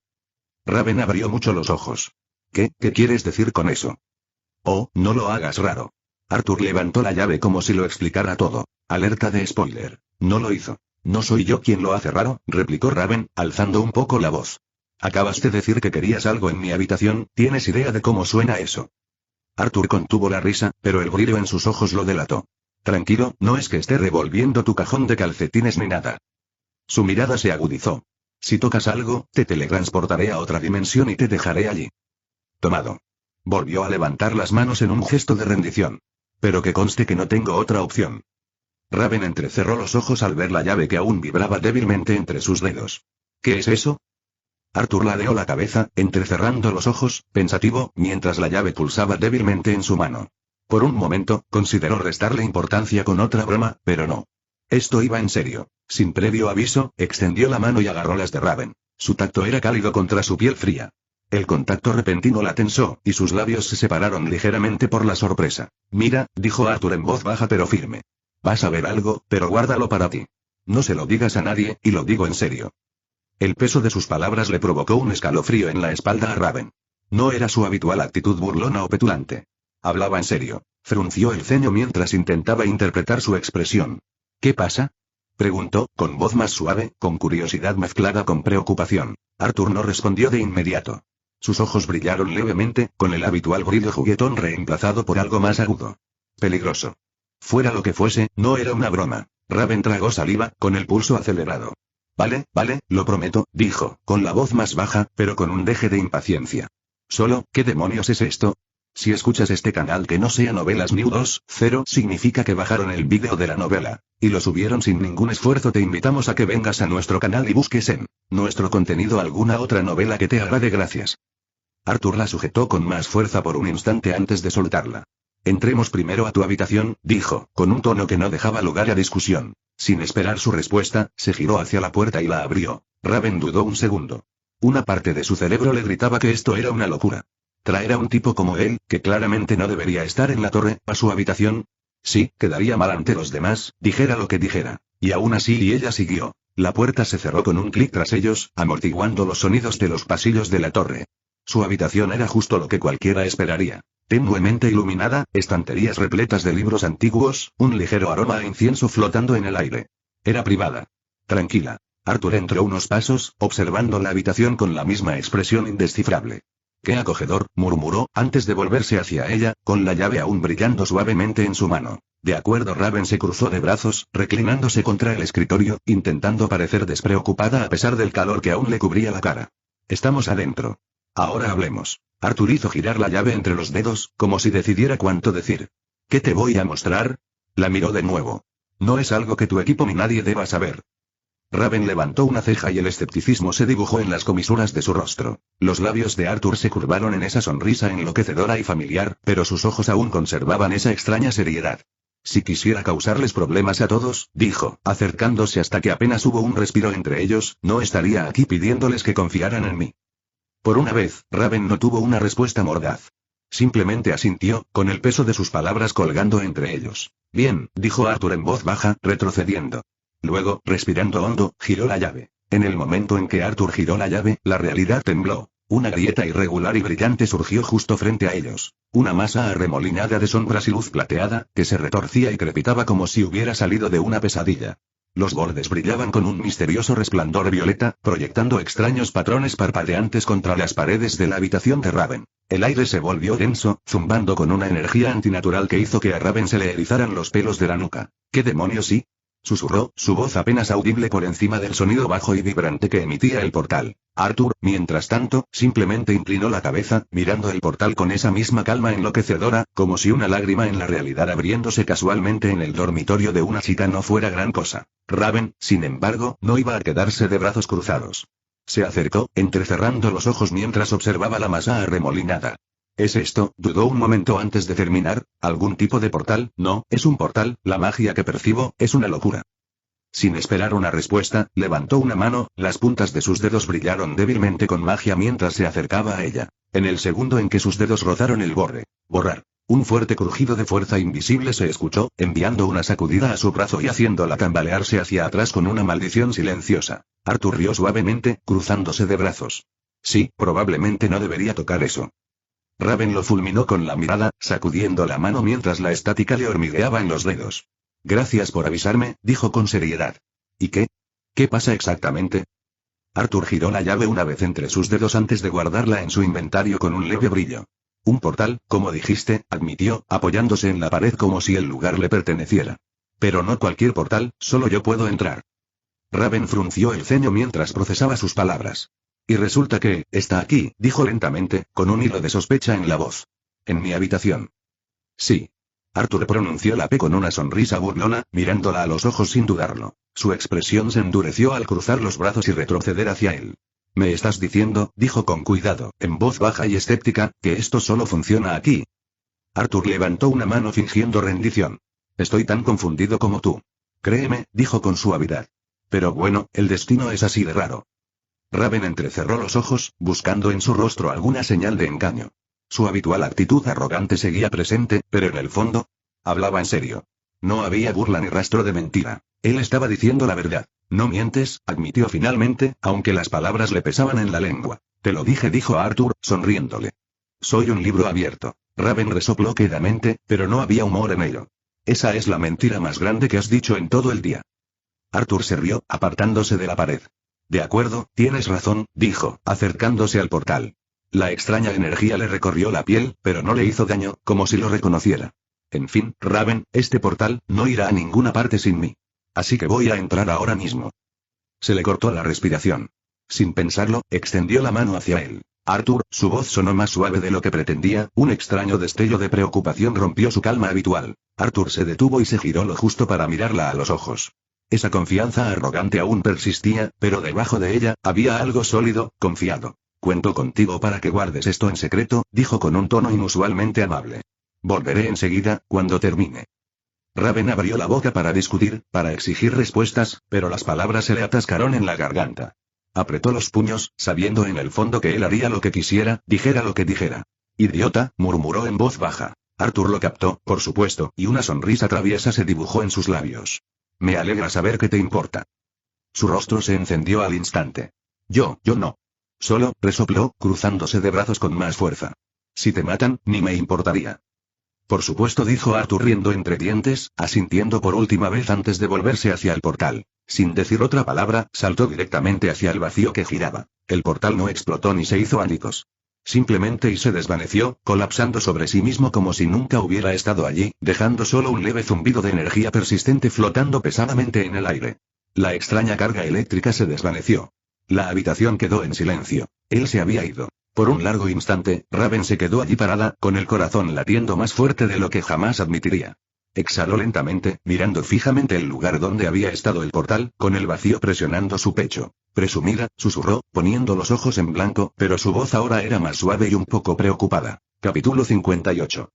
Raven abrió mucho los ojos. ¿Qué quieres decir con eso? Oh, no lo hagas raro. Arthur levantó la llave como si lo explicara todo. Alerta de spoiler. No lo hizo. No soy yo quien lo hace raro, replicó Raven, alzando un poco la voz. Acabas de decir que querías algo en mi habitación, ¿tienes idea de cómo suena eso? Arthur contuvo la risa, pero el brillo en sus ojos lo delató. Tranquilo, no es que esté revolviendo tu cajón de calcetines ni nada. Su mirada se agudizó. Si tocas algo, te teletransportaré a otra dimensión y te dejaré allí. Tomado. Volvió a levantar las manos en un gesto de rendición. Pero que conste que no tengo otra opción. Raven entrecerró los ojos al ver la llave que aún vibraba débilmente entre sus dedos. ¿Qué es eso? Arthur ladeó la cabeza, entrecerrando los ojos, pensativo, mientras la llave pulsaba débilmente en su mano. Por un momento, consideró restarle importancia con otra broma, pero no. Esto iba en serio. Sin previo aviso, extendió la mano y agarró las de Raven. Su tacto era cálido contra su piel fría. El contacto repentino la tensó, y sus labios se separaron ligeramente por la sorpresa. Mira, dijo Arthur en voz baja pero firme. Vas a ver algo, pero guárdalo para ti. No se lo digas a nadie, y lo digo en serio. El peso de sus palabras le provocó un escalofrío en la espalda a Raven. No era su habitual actitud burlona o petulante. Hablaba en serio. Frunció el ceño mientras intentaba interpretar su expresión. ¿Qué pasa?, preguntó, con voz más suave, con curiosidad mezclada con preocupación. Arthur no respondió de inmediato. Sus ojos brillaron levemente, con el habitual brillo juguetón reemplazado por algo más agudo. Peligroso. Fuera lo que fuese, no era una broma. Raven tragó saliva, con el pulso acelerado. Vale, lo prometo, dijo, con la voz más baja, pero con un deje de impaciencia. Solo, ¿qué demonios es esto? Si escuchas este canal que no sea Novelas New 2.0, significa que bajaron el vídeo de la novela, y lo subieron sin ningún esfuerzo. Te invitamos a que vengas a nuestro canal y busques en nuestro contenido alguna otra novela que te agrade. Gracias. Arthur la sujetó con más fuerza por un instante antes de soltarla. Entremos primero a tu habitación, dijo, con un tono que no dejaba lugar a discusión. Sin esperar su respuesta, se giró hacia la puerta y la abrió. Raven dudó un segundo. Una parte de su cerebro le gritaba que esto era una locura. ¿Traer a un tipo como él, que claramente no debería estar en la torre, a su habitación? Sí, quedaría mal ante los demás, dijera lo que dijera. Y aún así ella siguió. La puerta se cerró con un clic tras ellos, amortiguando los sonidos de los pasillos de la torre. Su habitación era justo lo que cualquiera esperaría. Tenuemente iluminada, estanterías repletas de libros antiguos, un ligero aroma a incienso flotando en el aire. Era privada. Tranquila. Arthur entró unos pasos, observando la habitación con la misma expresión indescifrable. Qué acogedor, murmuró, antes de volverse hacia ella, con la llave aún brillando suavemente en su mano. De acuerdo. Raven se cruzó de brazos, reclinándose contra el escritorio, intentando parecer despreocupada a pesar del calor que aún le cubría la cara. Estamos adentro. Ahora hablemos. Arthur hizo girar la llave entre los dedos, como si decidiera cuánto decir. ¿Qué te voy a mostrar? La miró de nuevo. No es algo que tu equipo ni nadie deba saber. Raven levantó una ceja y el escepticismo se dibujó en las comisuras de su rostro. Los labios de Arthur se curvaron en esa sonrisa enloquecedora y familiar, pero sus ojos aún conservaban esa extraña seriedad. Si quisiera causarles problemas a todos, dijo, acercándose hasta que apenas hubo un respiro entre ellos, no estaría aquí pidiéndoles que confiaran en mí. Por una vez, Raven no tuvo una respuesta mordaz. Simplemente asintió, con el peso de sus palabras colgando entre ellos. Bien, dijo Arthur en voz baja, retrocediendo. Luego, respirando hondo, giró la llave. En el momento en que Arthur giró la llave, la realidad tembló. Una grieta irregular y brillante surgió justo frente a ellos. Una masa arremolinada de sombras y luz plateada, que se retorcía y crepitaba como si hubiera salido de una pesadilla. Los bordes brillaban con un misterioso resplandor violeta, proyectando extraños patrones parpadeantes contra las paredes de la habitación de Raven. El aire se volvió denso, zumbando con una energía antinatural que hizo que a Raven se le erizaran los pelos de la nuca. ¿Qué demonios? Sí? Susurró, su voz apenas audible por encima del sonido bajo y vibrante que emitía el portal. Arthur, mientras tanto, simplemente inclinó la cabeza, mirando el portal con esa misma calma enloquecedora, como si una lágrima en la realidad abriéndose casualmente en el dormitorio de una chica no fuera gran cosa. Raven, sin embargo, no iba a quedarse de brazos cruzados. Se acercó, entrecerrando los ojos mientras observaba la masa arremolinada. ¿Es esto?, dudó un momento antes de terminar, ¿algún tipo de portal? No, es un portal, la magia que percibo, es una locura. Sin esperar una respuesta, levantó una mano, las puntas de sus dedos brillaron débilmente con magia mientras se acercaba a ella. En el segundo en que sus dedos rozaron el borde. Borrar. Un fuerte crujido de fuerza invisible se escuchó, enviando una sacudida a su brazo y haciéndola tambalearse hacia atrás con una maldición silenciosa. Arthur rió suavemente, cruzándose de brazos. Sí, probablemente no debería tocar eso. Raven lo fulminó con la mirada, sacudiendo la mano mientras la estática le hormigueaba en los dedos. Gracias por avisarme, dijo con seriedad. ¿Y qué? ¿Qué pasa exactamente? Arthur giró la llave una vez entre sus dedos antes de guardarla en su inventario con un leve brillo. Un portal, como dijiste, admitió, apoyándose en la pared como si el lugar le perteneciera. Pero no cualquier portal, solo yo puedo entrar. Raven frunció el ceño mientras procesaba sus palabras. Y resulta que, está aquí, dijo lentamente, con un hilo de sospecha en la voz. En mi habitación. Sí. Arthur pronunció la P con una sonrisa burlona, mirándola a los ojos sin dudarlo. Su expresión se endureció al cruzar los brazos y retroceder hacia él. ¿Me estás diciendo, dijo con cuidado, en voz baja y escéptica, que esto solo funciona aquí? Arthur levantó una mano fingiendo rendición. Estoy tan confundido como tú. Créeme, dijo con suavidad. Pero bueno, el destino es así de raro. Raven entrecerró los ojos, buscando en su rostro alguna señal de engaño. Su habitual actitud arrogante seguía presente, pero en el fondo, hablaba en serio. No había burla ni rastro de mentira. Él estaba diciendo la verdad. No mientes, admitió finalmente, aunque las palabras le pesaban en la lengua. Te lo dije, dijo Arthur, sonriéndole. Soy un libro abierto. Raven resopló quedamente, pero no había humor en ello. Esa es la mentira más grande que has dicho en todo el día. Arthur se rió, apartándose de la pared. De acuerdo, tienes razón, dijo, acercándose al portal. La extraña energía le recorrió la piel, pero no le hizo daño, como si lo reconociera. En fin, Raven, este portal no irá a ninguna parte sin mí. Así que voy a entrar ahora mismo. Se le cortó la respiración. Sin pensarlo, extendió la mano hacia él. Arthur, su voz sonó más suave de lo que pretendía, un extraño destello de preocupación rompió su calma habitual. Arthur se detuvo y se giró lo justo para mirarla a los ojos. Esa confianza arrogante aún persistía, pero debajo de ella, había algo sólido, confiado. Cuento contigo para que guardes esto en secreto, dijo con un tono inusualmente amable. Volveré enseguida, cuando termine. Raven abrió la boca para discutir, para exigir respuestas, pero las palabras se le atascaron en la garganta. Apretó los puños, sabiendo en el fondo que él haría lo que quisiera, dijera lo que dijera. Idiota, murmuró en voz baja. Arthur lo captó, por supuesto, y una sonrisa traviesa se dibujó en sus labios. Me alegra saber que te importa. Su rostro se encendió al instante. Yo no. Solo, resopló, cruzándose de brazos con más fuerza. Si te matan, ni me importaría. Por supuesto, dijo Arthur riendo entre dientes, asintiendo por última vez antes de volverse hacia el portal. Sin decir otra palabra, saltó directamente hacia el vacío que giraba. El portal no explotó ni se hizo añicos. Simplemente y se desvaneció, colapsando sobre sí mismo como si nunca hubiera estado allí, dejando solo un leve zumbido de energía persistente flotando pesadamente en el aire. La extraña carga eléctrica se desvaneció. La habitación quedó en silencio. Él se había ido. Por un largo instante, Raven se quedó allí parada, con el corazón latiendo más fuerte de lo que jamás admitiría. Exhaló lentamente, mirando fijamente el lugar donde había estado el portal, con el vacío presionando su pecho. Presumida, susurró, poniendo los ojos en blanco, pero su voz ahora era más suave y un poco preocupada. Capítulo 58.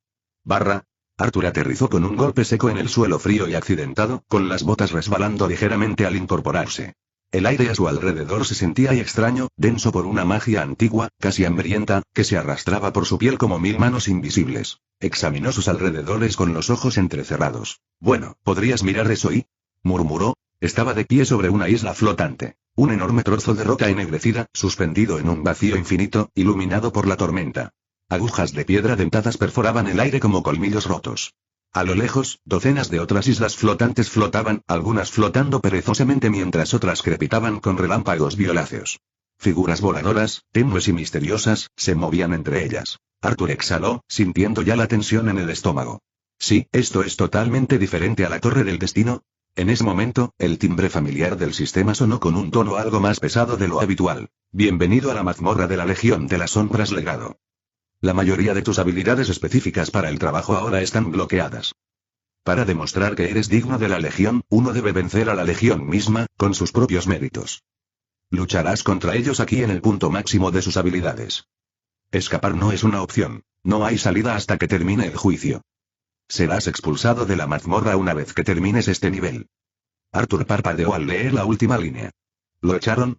Arthur aterrizó con un golpe seco en el suelo frío y accidentado, con las botas resbalando ligeramente al incorporarse. El aire a su alrededor se sentía extraño, denso por una magia antigua, casi hambrienta, que se arrastraba por su piel como mil manos invisibles. Examinó sus alrededores con los ojos entrecerrados. Bueno, ¿podrías mirar eso y? Murmuró. Estaba de pie sobre una isla flotante. Un enorme trozo de roca ennegrecida, suspendido en un vacío infinito, iluminado por la tormenta. Agujas de piedra dentadas perforaban el aire como colmillos rotos. A lo lejos, docenas de otras islas flotantes flotaban, algunas flotando perezosamente mientras otras crepitaban con relámpagos violáceos. Figuras voladoras, tenues y misteriosas, se movían entre ellas. Arthur exhaló, sintiendo ya la tensión en el estómago. Sí, esto es totalmente diferente a la Torre del Destino. En ese momento, el timbre familiar del sistema sonó con un tono algo más pesado de lo habitual. Bienvenido a la mazmorra de la Legión de las Sombras Legado. La mayoría de tus habilidades específicas para el trabajo ahora están bloqueadas. Para demostrar que eres digno de la Legión, uno debe vencer a la Legión misma, con sus propios méritos. Lucharás contra ellos aquí en el punto máximo de sus habilidades. Escapar no es una opción. No hay salida hasta que termine el juicio. Serás expulsado de la mazmorra una vez que termines este nivel. Arthur parpadeó al leer la última línea. ¿Lo echaron?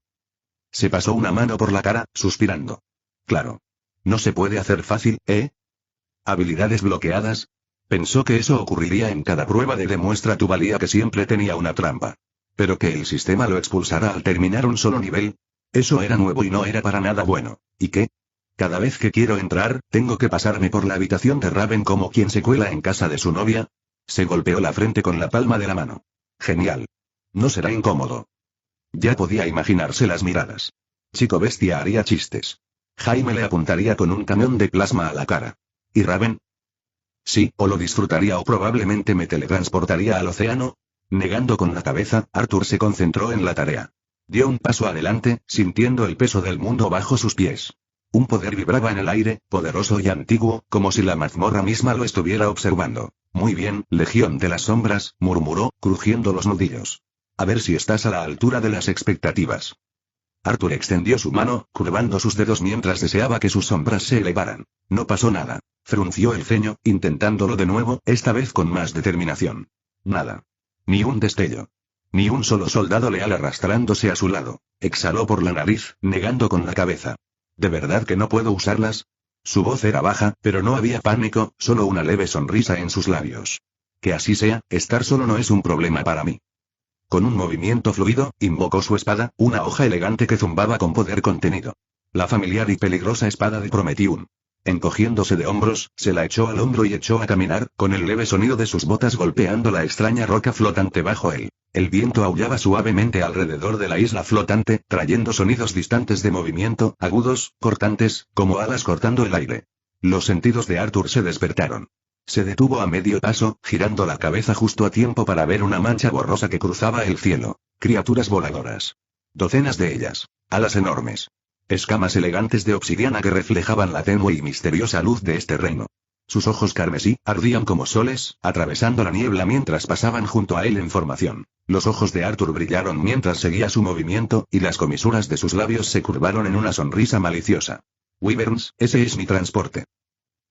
Se pasó una mano por la cara, suspirando. Claro. No se puede hacer fácil, ¿eh? ¿Habilidades bloqueadas? Pensó que eso ocurriría en cada prueba de demuestra tu valía, que siempre tenía una trampa. Pero que el sistema lo expulsara al terminar un solo nivel. Eso era nuevo y no era para nada bueno. ¿Y qué? Cada vez que quiero entrar, tengo que pasarme por la habitación de Raven como quien se cuela en casa de su novia. Se golpeó la frente con la palma de la mano. Genial. No será incómodo. Ya podía imaginarse las miradas. Chico Bestia haría chistes. Jaime le apuntaría con un camión de plasma a la cara. ¿Y Raven? Sí, o lo disfrutaría o probablemente me teletransportaría al océano. Negando con la cabeza, Arthur se concentró en la tarea. Dio un paso adelante, sintiendo el peso del mundo bajo sus pies. Un poder vibraba en el aire, poderoso y antiguo, como si la mazmorra misma lo estuviera observando. Muy bien, Legión de las Sombras, murmuró, crujiendo los nudillos. A ver si estás a la altura de las expectativas. Arthur extendió su mano, curvando sus dedos mientras deseaba que sus sombras se elevaran. No pasó nada. Frunció el ceño, intentándolo de nuevo, esta vez con más determinación. Nada. Ni un destello. Ni un solo soldado leal arrastrándose a su lado. Exhaló por la nariz, negando con la cabeza. ¿De verdad que no puedo usarlas? Su voz era baja, pero no había pánico, solo una leve sonrisa en sus labios. Que así sea, estar solo no es un problema para mí. Con un movimiento fluido, invocó su espada, una hoja elegante que zumbaba con poder contenido. La familiar y peligrosa espada de Prometheum. Encogiéndose de hombros, se la echó al hombro y echó a caminar, con el leve sonido de sus botas golpeando la extraña roca flotante bajo él. El viento aullaba suavemente alrededor de la isla flotante, trayendo sonidos distantes de movimiento, agudos, cortantes, como alas cortando el aire. Los sentidos de Arthur se despertaron. Se detuvo a medio paso, girando la cabeza justo a tiempo para ver una mancha borrosa que cruzaba el cielo. Criaturas voladoras. Docenas de ellas. Alas enormes. Escamas elegantes de obsidiana que reflejaban la tenue y misteriosa luz de este reino. Sus ojos carmesí ardían como soles, atravesando la niebla mientras pasaban junto a él en formación. Los ojos de Arthur brillaron mientras seguía su movimiento, y las comisuras de sus labios se curvaron en una sonrisa maliciosa. Wyverns, ese es mi transporte.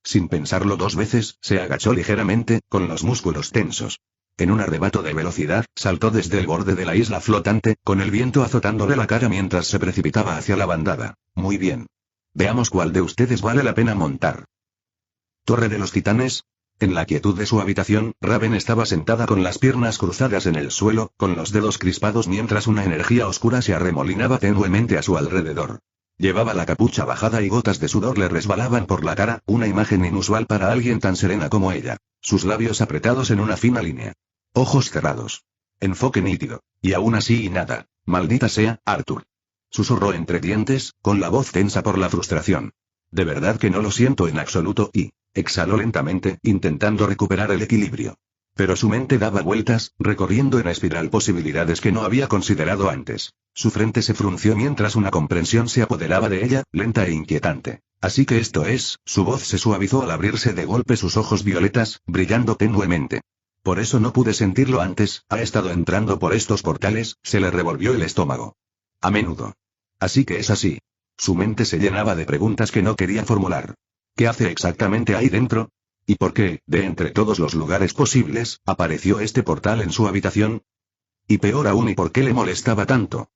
Sin pensarlo dos veces, se agachó ligeramente, con los músculos tensos. En un arrebato de velocidad, saltó desde el borde de la isla flotante, con el viento azotándole la cara mientras se precipitaba hacia la bandada. Muy bien. Veamos cuál de ustedes vale la pena montar. Torre de los Titanes. En la quietud de su habitación, Raven estaba sentada con las piernas cruzadas en el suelo, con los dedos crispados mientras una energía oscura se arremolinaba tenuemente a su alrededor. Llevaba la capucha bajada y gotas de sudor le resbalaban por la cara, una imagen inusual para alguien tan serena como ella. Sus labios apretados en una fina línea. Ojos cerrados. Enfoque nítido. Y aún así nada. Maldita sea, Arthur. Susurró entre dientes, con la voz tensa por la frustración. De verdad que no lo siento en absoluto y... exhaló lentamente, intentando recuperar el equilibrio. Pero su mente daba vueltas, recorriendo en espiral posibilidades que no había considerado antes. Su frente se frunció mientras una comprensión se apoderaba de ella, lenta e inquietante. Así que esto es, su voz se suavizó al abrirse de golpe sus ojos violetas, brillando tenuemente. Por eso no pude sentirlo antes, ha estado entrando por estos portales, se le revolvió el estómago. A menudo. Así que es así. Su mente se llenaba de preguntas que no quería formular. ¿Qué hace exactamente ahí dentro? ¿Y por qué, de entre todos los lugares posibles, apareció este portal en su habitación? Y peor aún, ¿y por qué le molestaba tanto?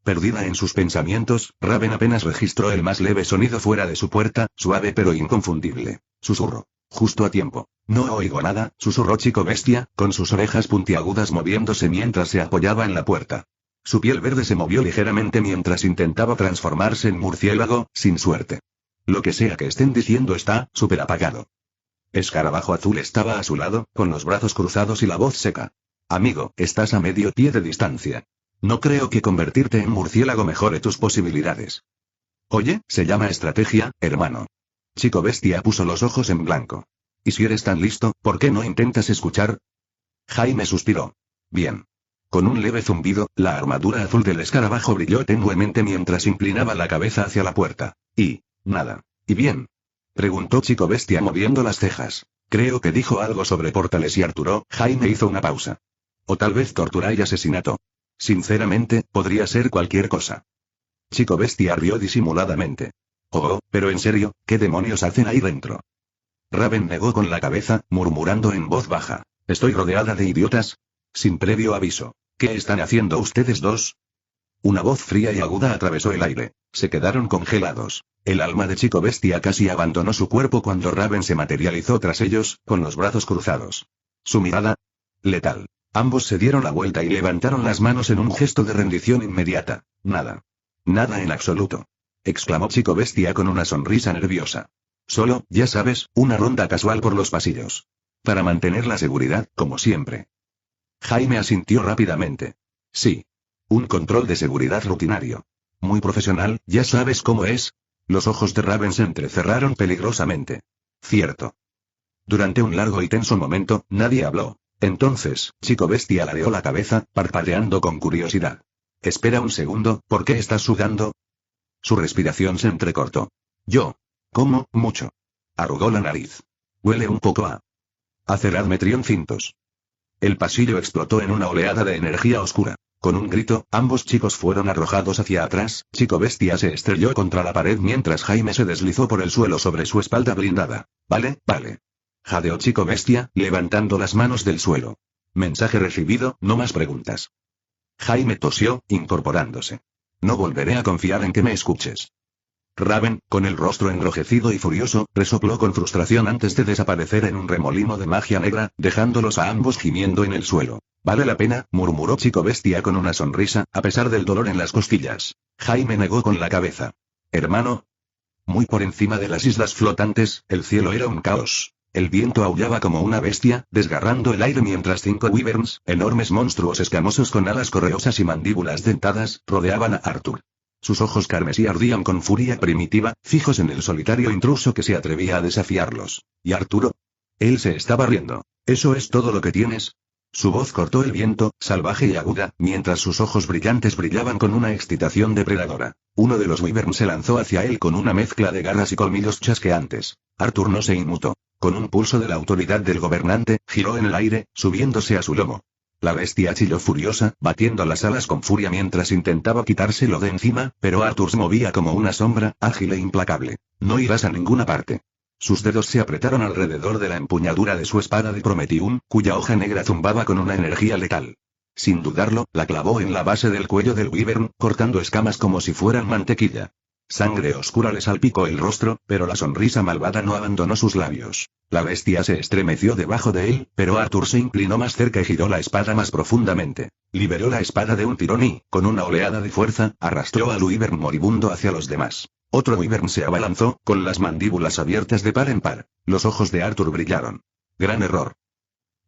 Perdida en sus pensamientos, Raven apenas registró el más leve sonido fuera de su puerta, suave pero inconfundible. Susurró. Justo a tiempo. No oigo nada, susurró Chico Bestia, con sus orejas puntiagudas moviéndose mientras se apoyaba en la puerta. Su piel verde se movió ligeramente mientras intentaba transformarse en murciélago, sin suerte. Lo que sea que estén diciendo está, súper apagado. Escarabajo Azul estaba a su lado, con los brazos cruzados y la voz seca. Amigo, estás a medio pie de distancia. No creo que convertirte en murciélago mejore tus posibilidades. Oye, se llama estrategia, hermano. Chico Bestia puso los ojos en blanco. Y si eres tan listo, ¿por qué no intentas escuchar? Jaime suspiró. Bien. Con un leve zumbido, la armadura azul del escarabajo brilló tenuemente mientras inclinaba la cabeza hacia la puerta. Y, nada. ¿Y bien? Preguntó Chico Bestia moviendo las cejas. Creo que dijo algo sobre portales y Arturo. Jaime hizo una pausa. O tal vez tortura y asesinato. Sinceramente, podría ser cualquier cosa. Chico Bestia rió disimuladamente. Oh, pero en serio, ¿qué demonios hacen ahí dentro? Raven negó con la cabeza, murmurando en voz baja. ¿Estoy rodeada de idiotas? Sin previo aviso. ¿Qué están haciendo ustedes dos? Una voz fría y aguda atravesó el aire. Se quedaron congelados. El alma de Chico Bestia casi abandonó su cuerpo cuando Raven se materializó tras ellos, con los brazos cruzados. Su mirada... letal. Ambos se dieron la vuelta y levantaron las manos en un gesto de rendición inmediata. Nada. Nada en absoluto. Exclamó Chico Bestia con una sonrisa nerviosa. Solo, ya sabes, una ronda casual por los pasillos. Para mantener la seguridad, como siempre. Jaime asintió rápidamente. Sí. Un control de seguridad rutinario. Muy profesional, ya sabes cómo es. Los ojos de Raven se entrecerraron peligrosamente. Cierto. Durante un largo y tenso momento, nadie habló. Entonces, Chico Bestia ladeó la cabeza, parpadeando con curiosidad. Espera un segundo, ¿por qué estás sudando? Su respiración se entrecortó. Yo. Como, mucho. Arrugó la nariz. Huele un poco a... Acerad cintos. El pasillo explotó en una oleada de energía oscura. Con un grito, ambos chicos fueron arrojados hacia atrás. Chico Bestia se estrelló contra la pared mientras Jaime se deslizó por el suelo sobre su espalda blindada. Vale. Jadeó Chico Bestia, levantando las manos del suelo. Mensaje recibido, no más preguntas. Jaime tosió, incorporándose. No volveré a confiar en que me escuches. Raven, con el rostro enrojecido y furioso, resopló con frustración antes de desaparecer en un remolino de magia negra, dejándolos a ambos gimiendo en el suelo. Vale la pena, murmuró Chico Bestia con una sonrisa, a pesar del dolor en las costillas. Jaime negó con la cabeza. Hermano. Muy por encima de las islas flotantes, el cielo era un caos. El viento aullaba como una bestia, desgarrando el aire mientras 5 wyverns, enormes monstruos escamosos con alas correosas y mandíbulas dentadas, rodeaban a Arthur. Sus ojos carmesí ardían con furia primitiva, fijos en el solitario intruso que se atrevía a desafiarlos. ¿Y Arturo? Él se estaba riendo. ¿Eso es todo lo que tienes? Su voz cortó el viento, salvaje y aguda, mientras sus ojos brillantes brillaban con una excitación depredadora. Uno de los wyverns se lanzó hacia él con una mezcla de garras y colmillos chasqueantes. Arthur no se inmutó. Con un pulso de la autoridad del gobernante, giró en el aire, subiéndose a su lomo. La bestia chilló furiosa, batiendo las alas con furia mientras intentaba quitárselo de encima, pero Arthur se movía como una sombra, ágil e implacable. No irás a ninguna parte. Sus dedos se apretaron alrededor de la empuñadura de su espada de Prometium, cuya hoja negra zumbaba con una energía letal. Sin dudarlo, la clavó en la base del cuello del wyvern, cortando escamas como si fueran mantequilla. Sangre oscura le salpicó el rostro, pero la sonrisa malvada no abandonó sus labios. La bestia se estremeció debajo de él, pero Arthur se inclinó más cerca y giró la espada más profundamente. Liberó la espada de un tirón y, con una oleada de fuerza, arrastró al wyvern moribundo hacia los demás. Otro wyvern se abalanzó, con las mandíbulas abiertas de par en par. Los ojos de Arthur brillaron. Gran error.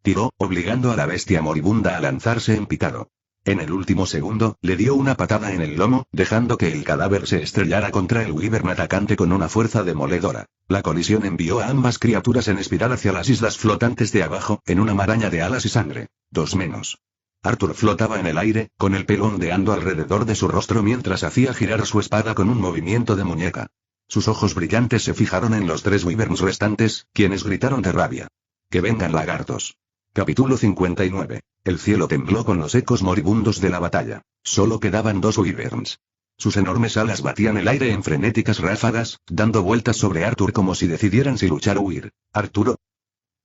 Tiró, obligando a la bestia moribunda a lanzarse en picado. En el último segundo, le dio una patada en el lomo, dejando que el cadáver se estrellara contra el wyvern atacante con una fuerza demoledora. La colisión envió a ambas criaturas en espiral hacia las islas flotantes de abajo, en una maraña de alas y sangre. 2 menos. Arthur flotaba en el aire, con el pelo ondeando alrededor de su rostro mientras hacía girar su espada con un movimiento de muñeca. Sus ojos brillantes se fijaron en los 3 wyverns restantes, quienes gritaron de rabia. ¡Que vengan lagartos! Capítulo 59. El cielo tembló con los ecos moribundos de la batalla. Solo quedaban 2 wyverns. Sus enormes alas batían el aire en frenéticas ráfagas, dando vueltas sobre Arthur como si decidieran si luchar o huir. ¿Arturo?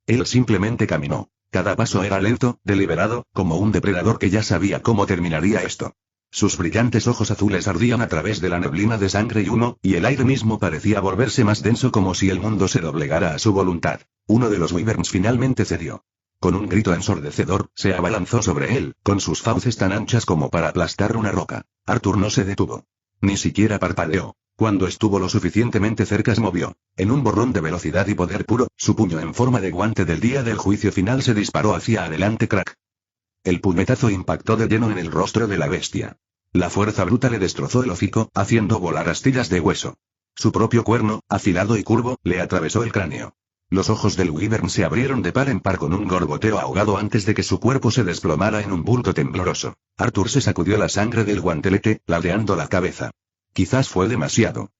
Él simplemente caminó. Cada paso era lento, deliberado, como un depredador que ya sabía cómo terminaría esto. Sus brillantes ojos azules ardían a través de la neblina de sangre y humo, y el aire mismo parecía volverse más denso como si el mundo se doblegara a su voluntad. Uno de los wyverns finalmente cedió. Con un grito ensordecedor, se abalanzó sobre él, con sus fauces tan anchas como para aplastar una roca. Arthur no se detuvo. Ni siquiera parpadeó. Cuando estuvo lo suficientemente cerca se movió. En un borrón de velocidad y poder puro, su puño en forma de guante del día del juicio final se disparó hacia adelante. Crack. El puñetazo impactó de lleno en el rostro de la bestia. La fuerza bruta le destrozó el hocico, haciendo volar astillas de hueso. Su propio cuerno, afilado y curvo, le atravesó el cráneo. Los ojos del wyvern se abrieron de par en par con un gorgoteo ahogado antes de que su cuerpo se desplomara en un bulto tembloroso. Arthur se sacudió la sangre del guantelete, ladeando la cabeza. Quizás fue demasiado.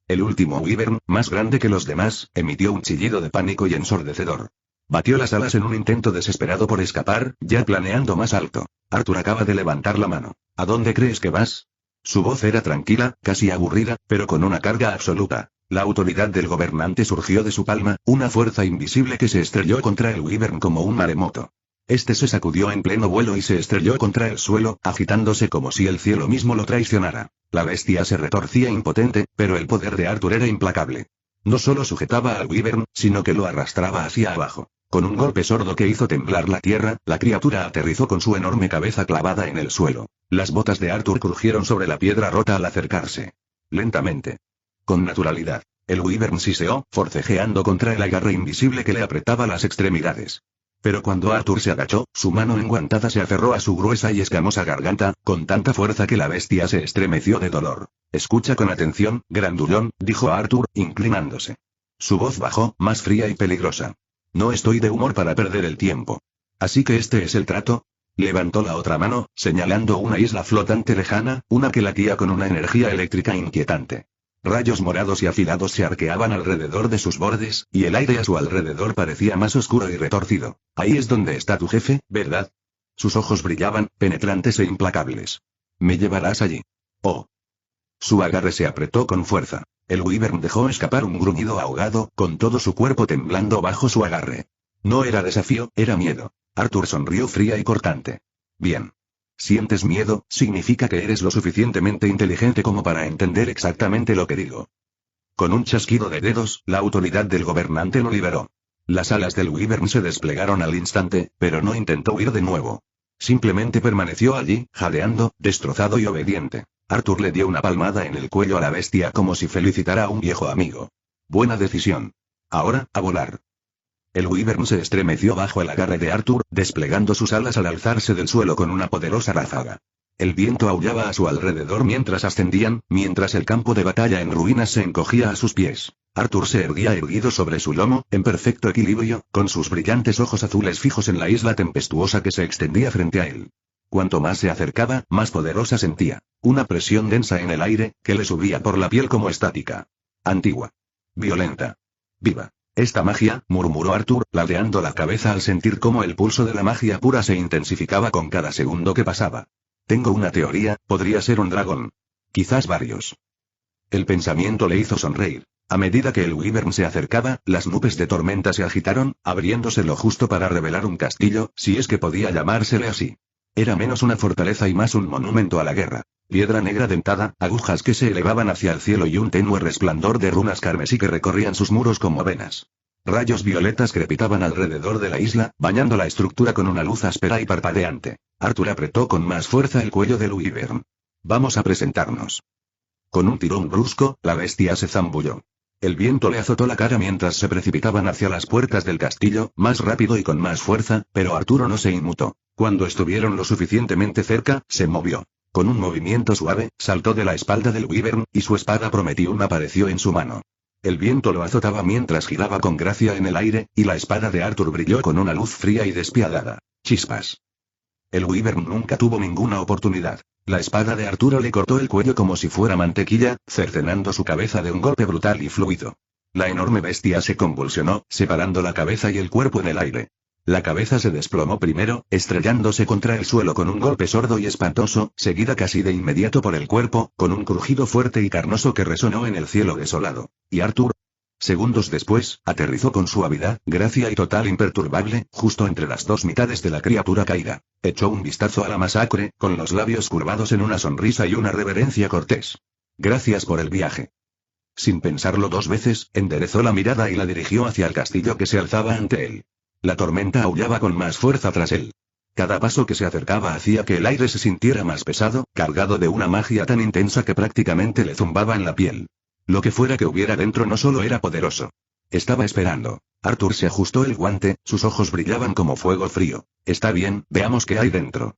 El último wyvern, más grande que los demás, emitió un chillido de pánico y ensordecedor. Batió las alas en un intento desesperado por escapar, ya planeando más alto. Arthur acaba de levantar la mano. ¿A dónde crees que vas? Su voz era tranquila, casi aburrida, pero con una carga absoluta. La autoridad del gobernante surgió de su palma, una fuerza invisible que se estrelló contra el wyvern como un maremoto. Este se sacudió en pleno vuelo y se estrelló contra el suelo, agitándose como si el cielo mismo lo traicionara. La bestia se retorcía impotente, pero el poder de Arthur era implacable. No solo sujetaba al wyvern, sino que lo arrastraba hacia abajo. Con un golpe sordo que hizo temblar la tierra, la criatura aterrizó con su enorme cabeza clavada en el suelo. Las botas de Arthur crujieron sobre la piedra rota al acercarse. Lentamente. Con naturalidad. El wyvern siseó, forcejeando contra el agarre invisible que le apretaba las extremidades. Pero cuando Arthur se agachó, su mano enguantada se aferró a su gruesa y escamosa garganta, con tanta fuerza que la bestia se estremeció de dolor. Escucha con atención, grandullón, dijo Arthur, inclinándose. Su voz bajó, más fría y peligrosa. No estoy de humor para perder el tiempo. ¿Así que este es el trato? Levantó la otra mano, señalando una isla flotante lejana, una que latía con una energía eléctrica inquietante. Rayos morados y afilados se arqueaban alrededor de sus bordes, y el aire a su alrededor parecía más oscuro y retorcido. Ahí es donde está tu jefe, ¿verdad? Sus ojos brillaban, penetrantes e implacables. ¿Me llevarás allí? Oh. Su agarre se apretó con fuerza. El wyvern dejó escapar un gruñido ahogado, con todo su cuerpo temblando bajo su agarre. No era desafío, era miedo. Arthur sonrió fría y cortante. Bien. ¿Sientes miedo? Significa que eres lo suficientemente inteligente como para entender exactamente lo que digo. Con un chasquido de dedos, la autoridad del gobernante lo liberó. Las alas del wyvern se desplegaron al instante, pero no intentó huir de nuevo. Simplemente permaneció allí, jadeando, destrozado y obediente. Arthur le dio una palmada en el cuello a la bestia como si felicitara a un viejo amigo. Buena decisión. Ahora, a volar. El wyvern se estremeció bajo el agarre de Arthur, desplegando sus alas al alzarse del suelo con una poderosa ráfaga. El viento aullaba a su alrededor mientras ascendían, mientras el campo de batalla en ruinas se encogía a sus pies. Arthur se erguía erguido sobre su lomo, en perfecto equilibrio, con sus brillantes ojos azules fijos en la isla tempestuosa que se extendía frente a él. Cuanto más se acercaba, más poderosa sentía. Una presión densa en el aire, que le subía por la piel como estática. Antigua. Violenta. Viva. Esta magia, murmuró Arthur, ladeando la cabeza al sentir cómo el pulso de la magia pura se intensificaba con cada segundo que pasaba. Tengo una teoría, podría ser un dragón. Quizás varios. El pensamiento le hizo sonreír. A medida que el wyvern se acercaba, las nubes de tormenta se agitaron, abriéndose lo justo para revelar un castillo, si es que podía llamársele así. Era menos una fortaleza y más un monumento a la guerra. Piedra negra dentada, agujas que se elevaban hacia el cielo y un tenue resplandor de runas carmesí que recorrían sus muros como venas. Rayos violetas crepitaban alrededor de la isla, bañando la estructura con una luz áspera y parpadeante. Arthur apretó con más fuerza el cuello del wyvern. Vamos a presentarnos. Con un tirón brusco, la bestia se zambulló. El viento le azotó la cara mientras se precipitaban hacia las puertas del castillo, más rápido y con más fuerza, pero Arturo no se inmutó. Cuando estuvieron lo suficientemente cerca, se movió. Con un movimiento suave, saltó de la espalda del wyvern, y su espada Prometium apareció en su mano. El viento lo azotaba mientras giraba con gracia en el aire, y la espada de Arthur brilló con una luz fría y despiadada. Chispas. El wyvern nunca tuvo ninguna oportunidad. La espada de Arturo le cortó el cuello como si fuera mantequilla, cercenando su cabeza de un golpe brutal y fluido. La enorme bestia se convulsionó, separando la cabeza y el cuerpo en el aire. La cabeza se desplomó primero, estrellándose contra el suelo con un golpe sordo y espantoso, seguida casi de inmediato por el cuerpo, con un crujido fuerte y carnoso que resonó en el cielo desolado. Y Arthur, segundos después, aterrizó con suavidad, gracia y total imperturbable, justo entre las dos mitades de la criatura caída. Echó un vistazo a la masacre, con los labios curvados en una sonrisa y una reverencia cortés. Gracias por el viaje. Sin pensarlo dos veces, enderezó la mirada y la dirigió hacia el castillo que se alzaba ante él. La tormenta aullaba con más fuerza tras él. Cada paso que se acercaba hacía que el aire se sintiera más pesado, cargado de una magia tan intensa que prácticamente le zumbaba en la piel. Lo que fuera que hubiera dentro no solo era poderoso. Estaba esperando. Arthur se ajustó el guante, sus ojos brillaban como fuego frío. Está bien, veamos qué hay dentro.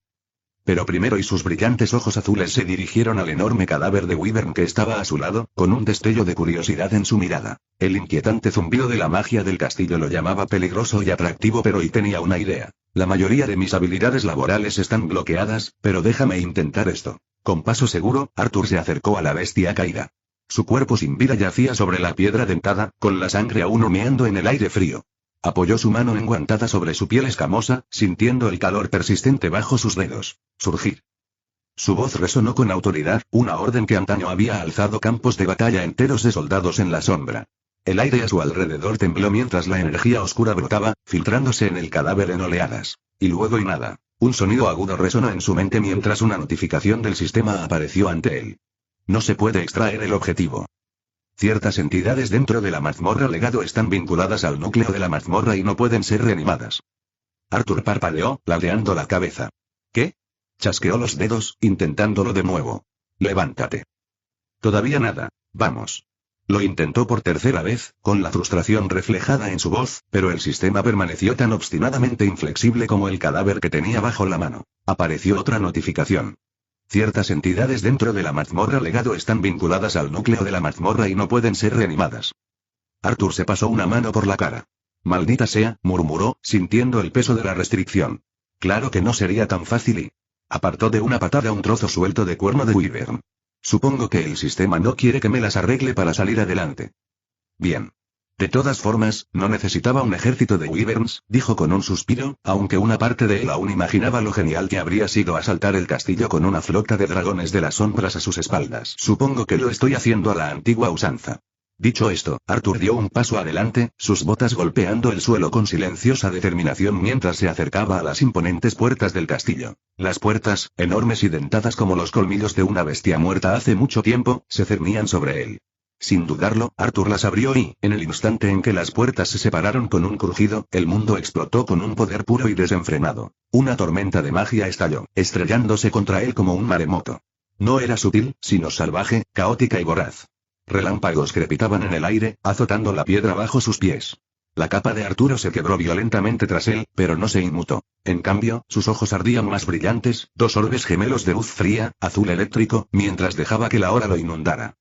Pero primero y sus brillantes ojos azules se dirigieron al enorme cadáver de wyvern que estaba a su lado, con un destello de curiosidad en su mirada. El inquietante zumbido de la magia del castillo lo llamaba peligroso y atractivo, pero y tenía una idea. La mayoría de mis habilidades laborales están bloqueadas, pero déjame intentar esto. Con paso seguro, Arthur se acercó a la bestia caída. Su cuerpo sin vida yacía sobre la piedra dentada, con la sangre aún humeando en el aire frío. Apoyó su mano enguantada sobre su piel escamosa, sintiendo el calor persistente bajo sus dedos. Surgir. Su voz resonó con autoridad, una orden que antaño había alzado campos de batalla enteros de soldados en la sombra. El aire a su alrededor tembló mientras la energía oscura brotaba, filtrándose en el cadáver en oleadas. Y luego y nada. Un sonido agudo resonó en su mente mientras una notificación del sistema apareció ante él. No se puede extraer el objetivo. Ciertas entidades dentro de la mazmorra legado están vinculadas al núcleo de la mazmorra y no pueden ser reanimadas. Arthur parpadeó, ladeando la cabeza. ¿Qué? Chasqueó los dedos, intentándolo de nuevo. Levántate. Todavía nada, vamos. Lo intentó por tercera vez, con la frustración reflejada en su voz, pero el sistema permaneció tan obstinadamente inflexible como el cadáver que tenía bajo la mano. Apareció otra notificación. Ciertas entidades dentro de la mazmorra legado están vinculadas al núcleo de la mazmorra y no pueden ser reanimadas. Arthur se pasó una mano por la cara. Maldita sea, murmuró, sintiendo el peso de la restricción. Claro que no sería tan fácil y... Apartó de una patada un trozo suelto de cuerno de wyvern. Supongo que el sistema no quiere que me las arregle para salir adelante. Bien. De todas formas, no necesitaba un ejército de wyverns, dijo con un suspiro, aunque una parte de él aún imaginaba lo genial que habría sido asaltar el castillo con una flota de dragones de las sombras a sus espaldas. Supongo que lo estoy haciendo a la antigua usanza. Dicho esto, Arthur dio un paso adelante, sus botas golpeando el suelo con silenciosa determinación mientras se acercaba a las imponentes puertas del castillo. Las puertas, enormes y dentadas como los colmillos de una bestia muerta hace mucho tiempo, se cernían sobre él. Sin dudarlo, Arthur las abrió y, en el instante en que las puertas se separaron con un crujido, el mundo explotó con un poder puro y desenfrenado. Una tormenta de magia estalló, estrellándose contra él como un maremoto. No era sutil, sino salvaje, caótica y voraz. Relámpagos crepitaban en el aire, azotando la piedra bajo sus pies. La capa de Arturo se quebró violentamente tras él, pero no se inmutó. En cambio, sus ojos ardían más brillantes, dos orbes gemelos de luz fría, azul eléctrico, mientras dejaba que la hora lo inundara.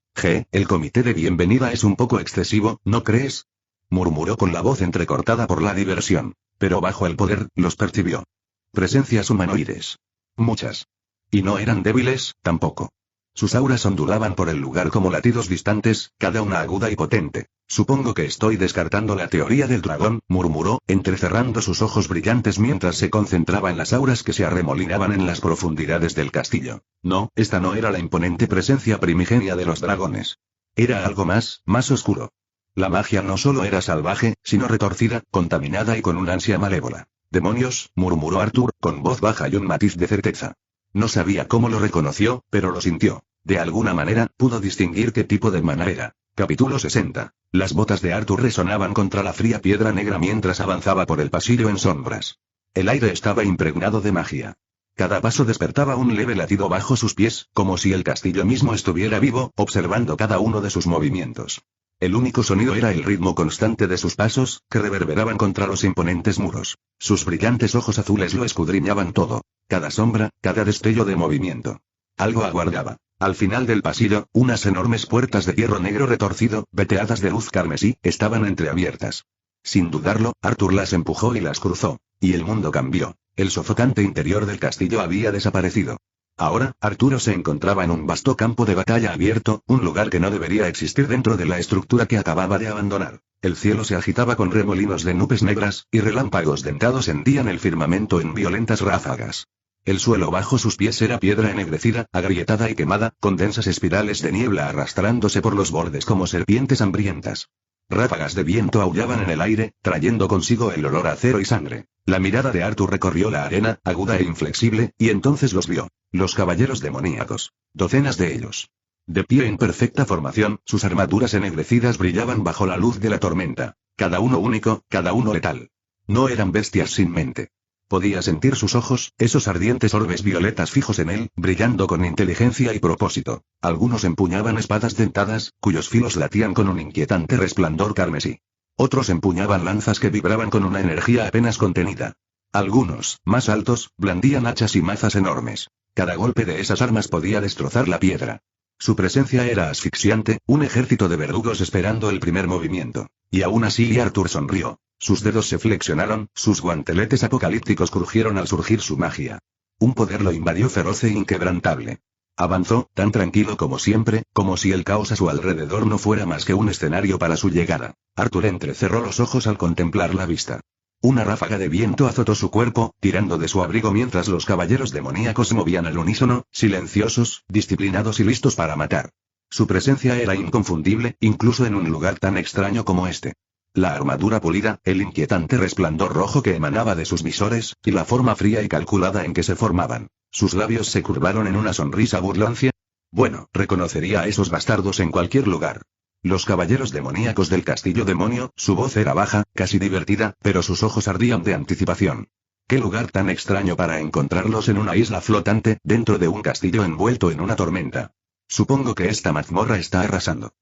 El comité de bienvenida es un poco excesivo, ¿no crees? Murmuró con la voz entrecortada por la diversión. Pero bajo el poder, los percibió. Presencias humanoides. Muchas. Y no eran débiles, tampoco. Sus auras ondulaban por el lugar como latidos distantes, cada una aguda y potente. Supongo que estoy descartando la teoría del dragón, murmuró, entrecerrando sus ojos brillantes mientras se concentraba en las auras que se arremolinaban en las profundidades del castillo. No, esta no era la imponente presencia primigenia de los dragones. Era algo más oscuro. La magia no solo era salvaje, sino retorcida, contaminada y con un ansia malévola. Demonios, murmuró Arthur, con voz baja y un matiz de certeza. No sabía cómo lo reconoció, pero lo sintió. De alguna manera, pudo distinguir qué tipo de maná era. Capítulo 60. Las botas de Arthur resonaban contra la fría piedra negra mientras avanzaba por el pasillo en sombras. El aire estaba impregnado de magia. Cada paso despertaba un leve latido bajo sus pies, como si el castillo mismo estuviera vivo, observando cada uno de sus movimientos. El único sonido era el ritmo constante de sus pasos, que reverberaban contra los imponentes muros. Sus brillantes ojos azules lo escudriñaban todo. Cada sombra, cada destello de movimiento. Algo aguardaba. Al final del pasillo, unas enormes puertas de hierro negro retorcido, veteadas de luz carmesí, estaban entreabiertas. Sin dudarlo, Arthur las empujó y las cruzó. Y el mundo cambió. El sofocante interior del castillo había desaparecido. Ahora, Arturo se encontraba en un vasto campo de batalla abierto, un lugar que no debería existir dentro de la estructura que acababa de abandonar. El cielo se agitaba con remolinos de nubes negras, y relámpagos dentados hendían el firmamento en violentas ráfagas. El suelo bajo sus pies era piedra ennegrecida, agrietada y quemada, con densas espirales de niebla arrastrándose por los bordes como serpientes hambrientas. Ráfagas de viento aullaban en el aire, trayendo consigo el olor a acero y sangre. La mirada de Arthur recorrió la arena, aguda e inflexible, y entonces los vio. Los caballeros demoníacos. Docenas de ellos. De pie en perfecta formación, sus armaduras ennegrecidas brillaban bajo la luz de la tormenta. Cada uno único, cada uno letal. No eran bestias sin mente. Podía sentir sus ojos, esos ardientes orbes violetas fijos en él, brillando con inteligencia y propósito. Algunos empuñaban espadas dentadas, cuyos filos latían con un inquietante resplandor carmesí. Otros empuñaban lanzas que vibraban con una energía apenas contenida. Algunos, más altos, blandían hachas y mazas enormes. Cada golpe de esas armas podía destrozar la piedra. Su presencia era asfixiante, un ejército de verdugos esperando el primer movimiento. Y aún así Arthur sonrió. Sus dedos se flexionaron, sus guanteletes apocalípticos crujieron al surgir su magia. Un poder lo invadió feroz e inquebrantable. Avanzó, tan tranquilo como siempre, como si el caos a su alrededor no fuera más que un escenario para su llegada. Arthur entrecerró los ojos al contemplar la vista. Una ráfaga de viento azotó su cuerpo, tirando de su abrigo mientras los caballeros demoníacos se movían al unísono, silenciosos, disciplinados y listos para matar. Su presencia era inconfundible, incluso en un lugar tan extraño como este. La armadura pulida, el inquietante resplandor rojo que emanaba de sus visores, y la forma fría y calculada en que se formaban. Sus labios se curvaron en una sonrisa burlancia. Bueno, reconocería a esos bastardos en cualquier lugar. Los caballeros demoníacos del castillo demonio, su voz era baja, casi divertida, pero sus ojos ardían de anticipación. ¿Qué lugar tan extraño para encontrarlos en una isla flotante, dentro de un castillo envuelto en una tormenta? Supongo que esta mazmorra está arrasando.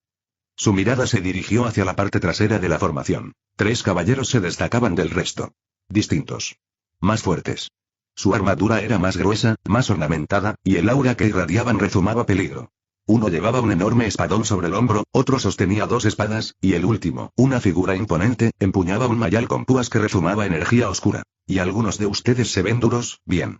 Su mirada se dirigió hacia la parte trasera de la formación. 3 caballeros se destacaban del resto. Distintos. Más fuertes. Su armadura era más gruesa, más ornamentada, y el aura que irradiaban rezumaba peligro. Uno llevaba un enorme espadón sobre el hombro, otro sostenía 2 espadas, y el último, una figura imponente, empuñaba un mayal con púas que rezumaba energía oscura. ¿Y algunos de ustedes se ven duros? Bien.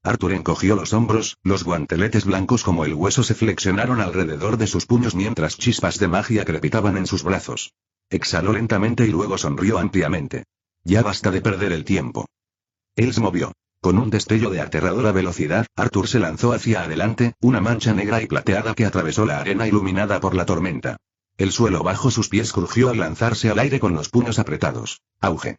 Arthur encogió los hombros, los guanteletes blancos como el hueso se flexionaron alrededor de sus puños mientras chispas de magia crepitaban en sus brazos. Exhaló lentamente y luego sonrió ampliamente. Ya basta de perder el tiempo. Él se movió. Con un destello de aterradora velocidad, Arthur se lanzó hacia adelante, una mancha negra y plateada que atravesó la arena iluminada por la tormenta. El suelo bajo sus pies crujió al lanzarse al aire con los puños apretados. Auge.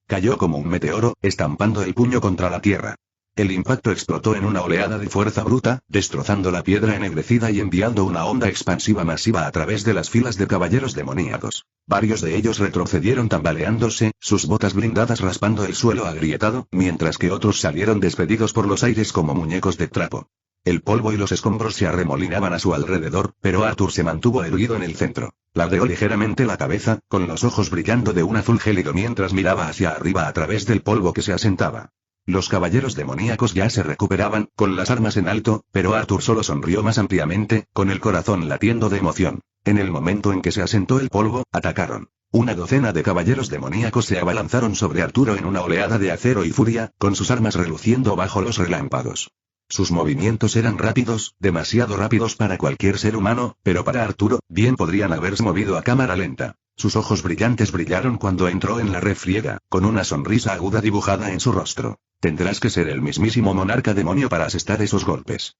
Cayó como un meteoro, estampando el puño contra la tierra. El impacto explotó en una oleada de fuerza bruta, destrozando la piedra ennegrecida y enviando una onda expansiva masiva a través de las filas de caballeros demoníacos. Varios de ellos retrocedieron tambaleándose, sus botas blindadas raspando el suelo agrietado, mientras que otros salieron despedidos por los aires como muñecos de trapo. El polvo y los escombros se arremolinaban a su alrededor, pero Arthur se mantuvo erguido en el centro. Ladeó ligeramente la cabeza, con los ojos brillando de un azul gélido mientras miraba hacia arriba a través del polvo que se asentaba. Los caballeros demoníacos ya se recuperaban, con las armas en alto, pero Arthur solo sonrió más ampliamente, con el corazón latiendo de emoción. En el momento en que se asentó el polvo, atacaron. Una docena de caballeros demoníacos se abalanzaron sobre Arturo en una oleada de acero y furia, con sus armas reluciendo bajo los relámpagos. Sus movimientos eran rápidos, demasiado rápidos para cualquier ser humano, pero para Arturo, bien podrían haberse movido a cámara lenta. Sus ojos brillantes brillaron cuando entró en la refriega, con una sonrisa aguda dibujada en su rostro. Tendrás que ser el mismísimo monarca demonio para asestar esos golpes.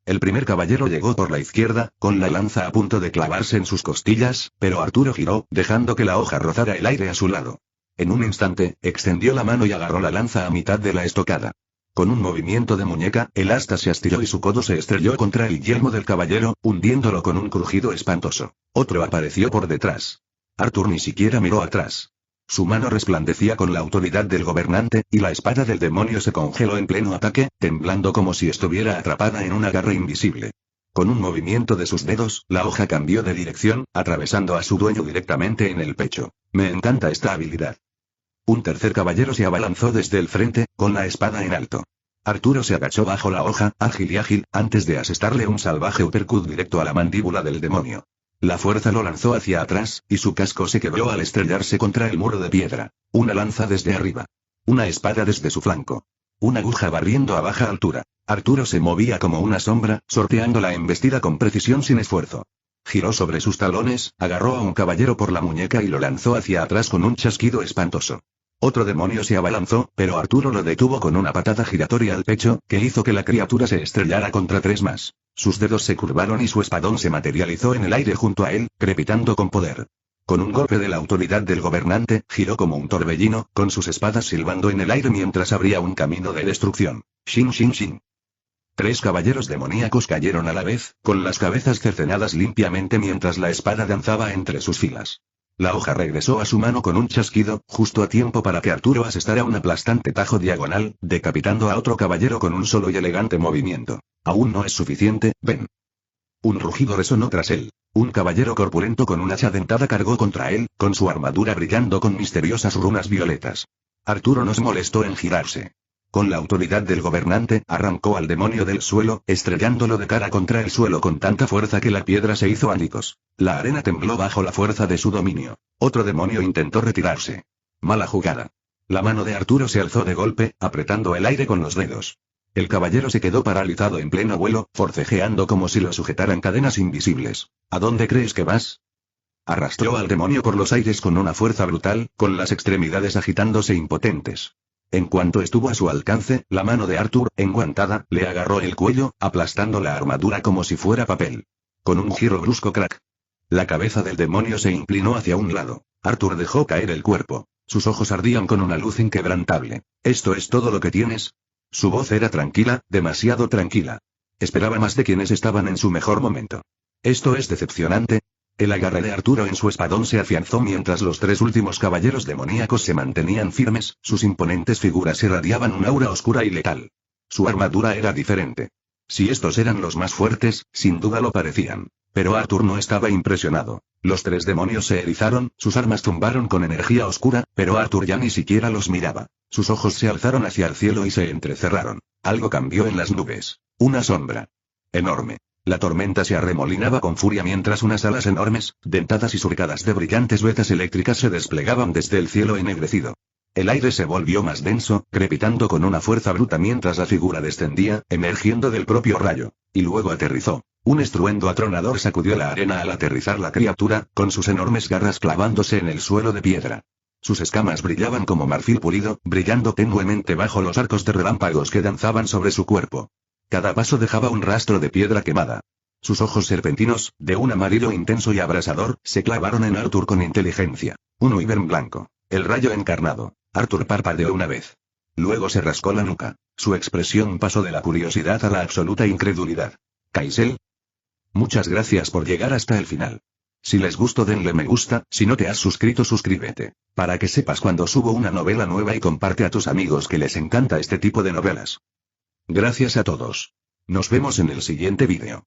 El primer caballero llegó por la izquierda, con la lanza a punto de clavarse en sus costillas, pero Arturo giró, dejando que la hoja rozara el aire a su lado. En un instante, extendió la mano y agarró la lanza a mitad de la estocada. Con un movimiento de muñeca, el asta se astiló y su codo se estrelló contra el yelmo del caballero, hundiéndolo con un crujido espantoso. Otro apareció por detrás. Arthur ni siquiera miró atrás. Su mano resplandecía con la autoridad del gobernante, y la espada del demonio se congeló en pleno ataque, temblando como si estuviera atrapada en una garra invisible. Con un movimiento de sus dedos, la hoja cambió de dirección, atravesando a su dueño directamente en el pecho. Me encanta esta habilidad. Un tercer caballero se abalanzó desde el frente, con la espada en alto. Arturo se agachó bajo la hoja, ágil, antes de asestarle un salvaje uppercut directo a la mandíbula del demonio. La fuerza lo lanzó hacia atrás, y su casco se quebró al estrellarse contra el muro de piedra. Una lanza desde arriba. Una espada desde su flanco. Una aguja barriendo a baja altura. Arturo se movía como una sombra, sorteando la embestida con precisión sin esfuerzo. Giró sobre sus talones, agarró a un caballero por la muñeca y lo lanzó hacia atrás con un chasquido espantoso. Otro demonio se abalanzó, pero Arturo lo detuvo con una patada giratoria al pecho, que hizo que la criatura se estrellara contra tres más. Sus dedos se curvaron y su espadón se materializó en el aire junto a él, crepitando con poder. Con un golpe de la autoridad del gobernante, giró como un torbellino, con sus espadas silbando en el aire mientras abría un camino de destrucción. Shin shin shin. Tres caballeros demoníacos cayeron a la vez, con las cabezas cercenadas limpiamente mientras la espada danzaba entre sus filas. La hoja regresó a su mano con un chasquido, justo a tiempo para que Arturo asestara un aplastante tajo diagonal, decapitando a otro caballero con un solo y elegante movimiento. Aún no es suficiente, ven. Un rugido resonó tras él. Un caballero corpulento con un hacha dentada cargó contra él, con su armadura brillando con misteriosas runas violetas. Arturo no se molestó en girarse. Con la autoridad del gobernante, arrancó al demonio del suelo, estrellándolo de cara contra el suelo con tanta fuerza que la piedra se hizo añicos. La arena tembló bajo la fuerza de su dominio. Otro demonio intentó retirarse. Mala jugada. La mano de Arturo se alzó de golpe, apretando el aire con los dedos. El caballero se quedó paralizado en pleno vuelo, forcejeando como si lo sujetaran cadenas invisibles. ¿A dónde crees que vas? Arrastró al demonio por los aires con una fuerza brutal, con las extremidades agitándose impotentes. En cuanto estuvo a su alcance, la mano de Arthur, enguantada, le agarró el cuello, aplastando la armadura como si fuera papel. Con un giro brusco crack. La cabeza del demonio se inclinó hacia un lado. Arthur dejó caer el cuerpo. Sus ojos ardían con una luz inquebrantable. ¿Esto es todo lo que tienes? Su voz era tranquila, demasiado tranquila. Esperaba más de quienes estaban en su mejor momento. Esto es decepcionante. El agarre de Arturo en su espadón se afianzó mientras los tres últimos caballeros demoníacos se mantenían firmes, sus imponentes figuras irradiaban un aura oscura y letal. Su armadura era diferente. Si estos eran los más fuertes, sin duda lo parecían. Pero Arthur no estaba impresionado. Los tres demonios se erizaron, sus armas zumbaron con energía oscura, pero Arthur ya ni siquiera los miraba. Sus ojos se alzaron hacia el cielo y se entrecerraron. Algo cambió en las nubes. Una sombra. Enorme. La tormenta se arremolinaba con furia mientras unas alas enormes, dentadas y surcadas de brillantes vetas eléctricas se desplegaban desde el cielo ennegrecido. El aire se volvió más denso, crepitando con una fuerza bruta mientras la figura descendía, emergiendo del propio rayo. Y luego aterrizó. Un estruendo atronador sacudió la arena al aterrizar la criatura, con sus enormes garras clavándose en el suelo de piedra. Sus escamas brillaban como marfil pulido, brillando tenuemente bajo los arcos de relámpagos que danzaban sobre su cuerpo. Cada paso dejaba un rastro de piedra quemada. Sus ojos serpentinos, de un amarillo intenso y abrasador, se clavaron en Arthur con inteligencia. Un Wyvern blanco. El rayo encarnado. Arthur parpadeó una vez. Luego se rascó la nuca. Su expresión pasó de la curiosidad a la absoluta incredulidad. ¿Kaisel? Muchas gracias por llegar hasta el final. Si les gustó denle me gusta, si no te has suscrito suscríbete. Para que sepas cuando subo una novela nueva y comparte a tus amigos que les encanta este tipo de novelas. Gracias a todos. Nos vemos en el siguiente vídeo.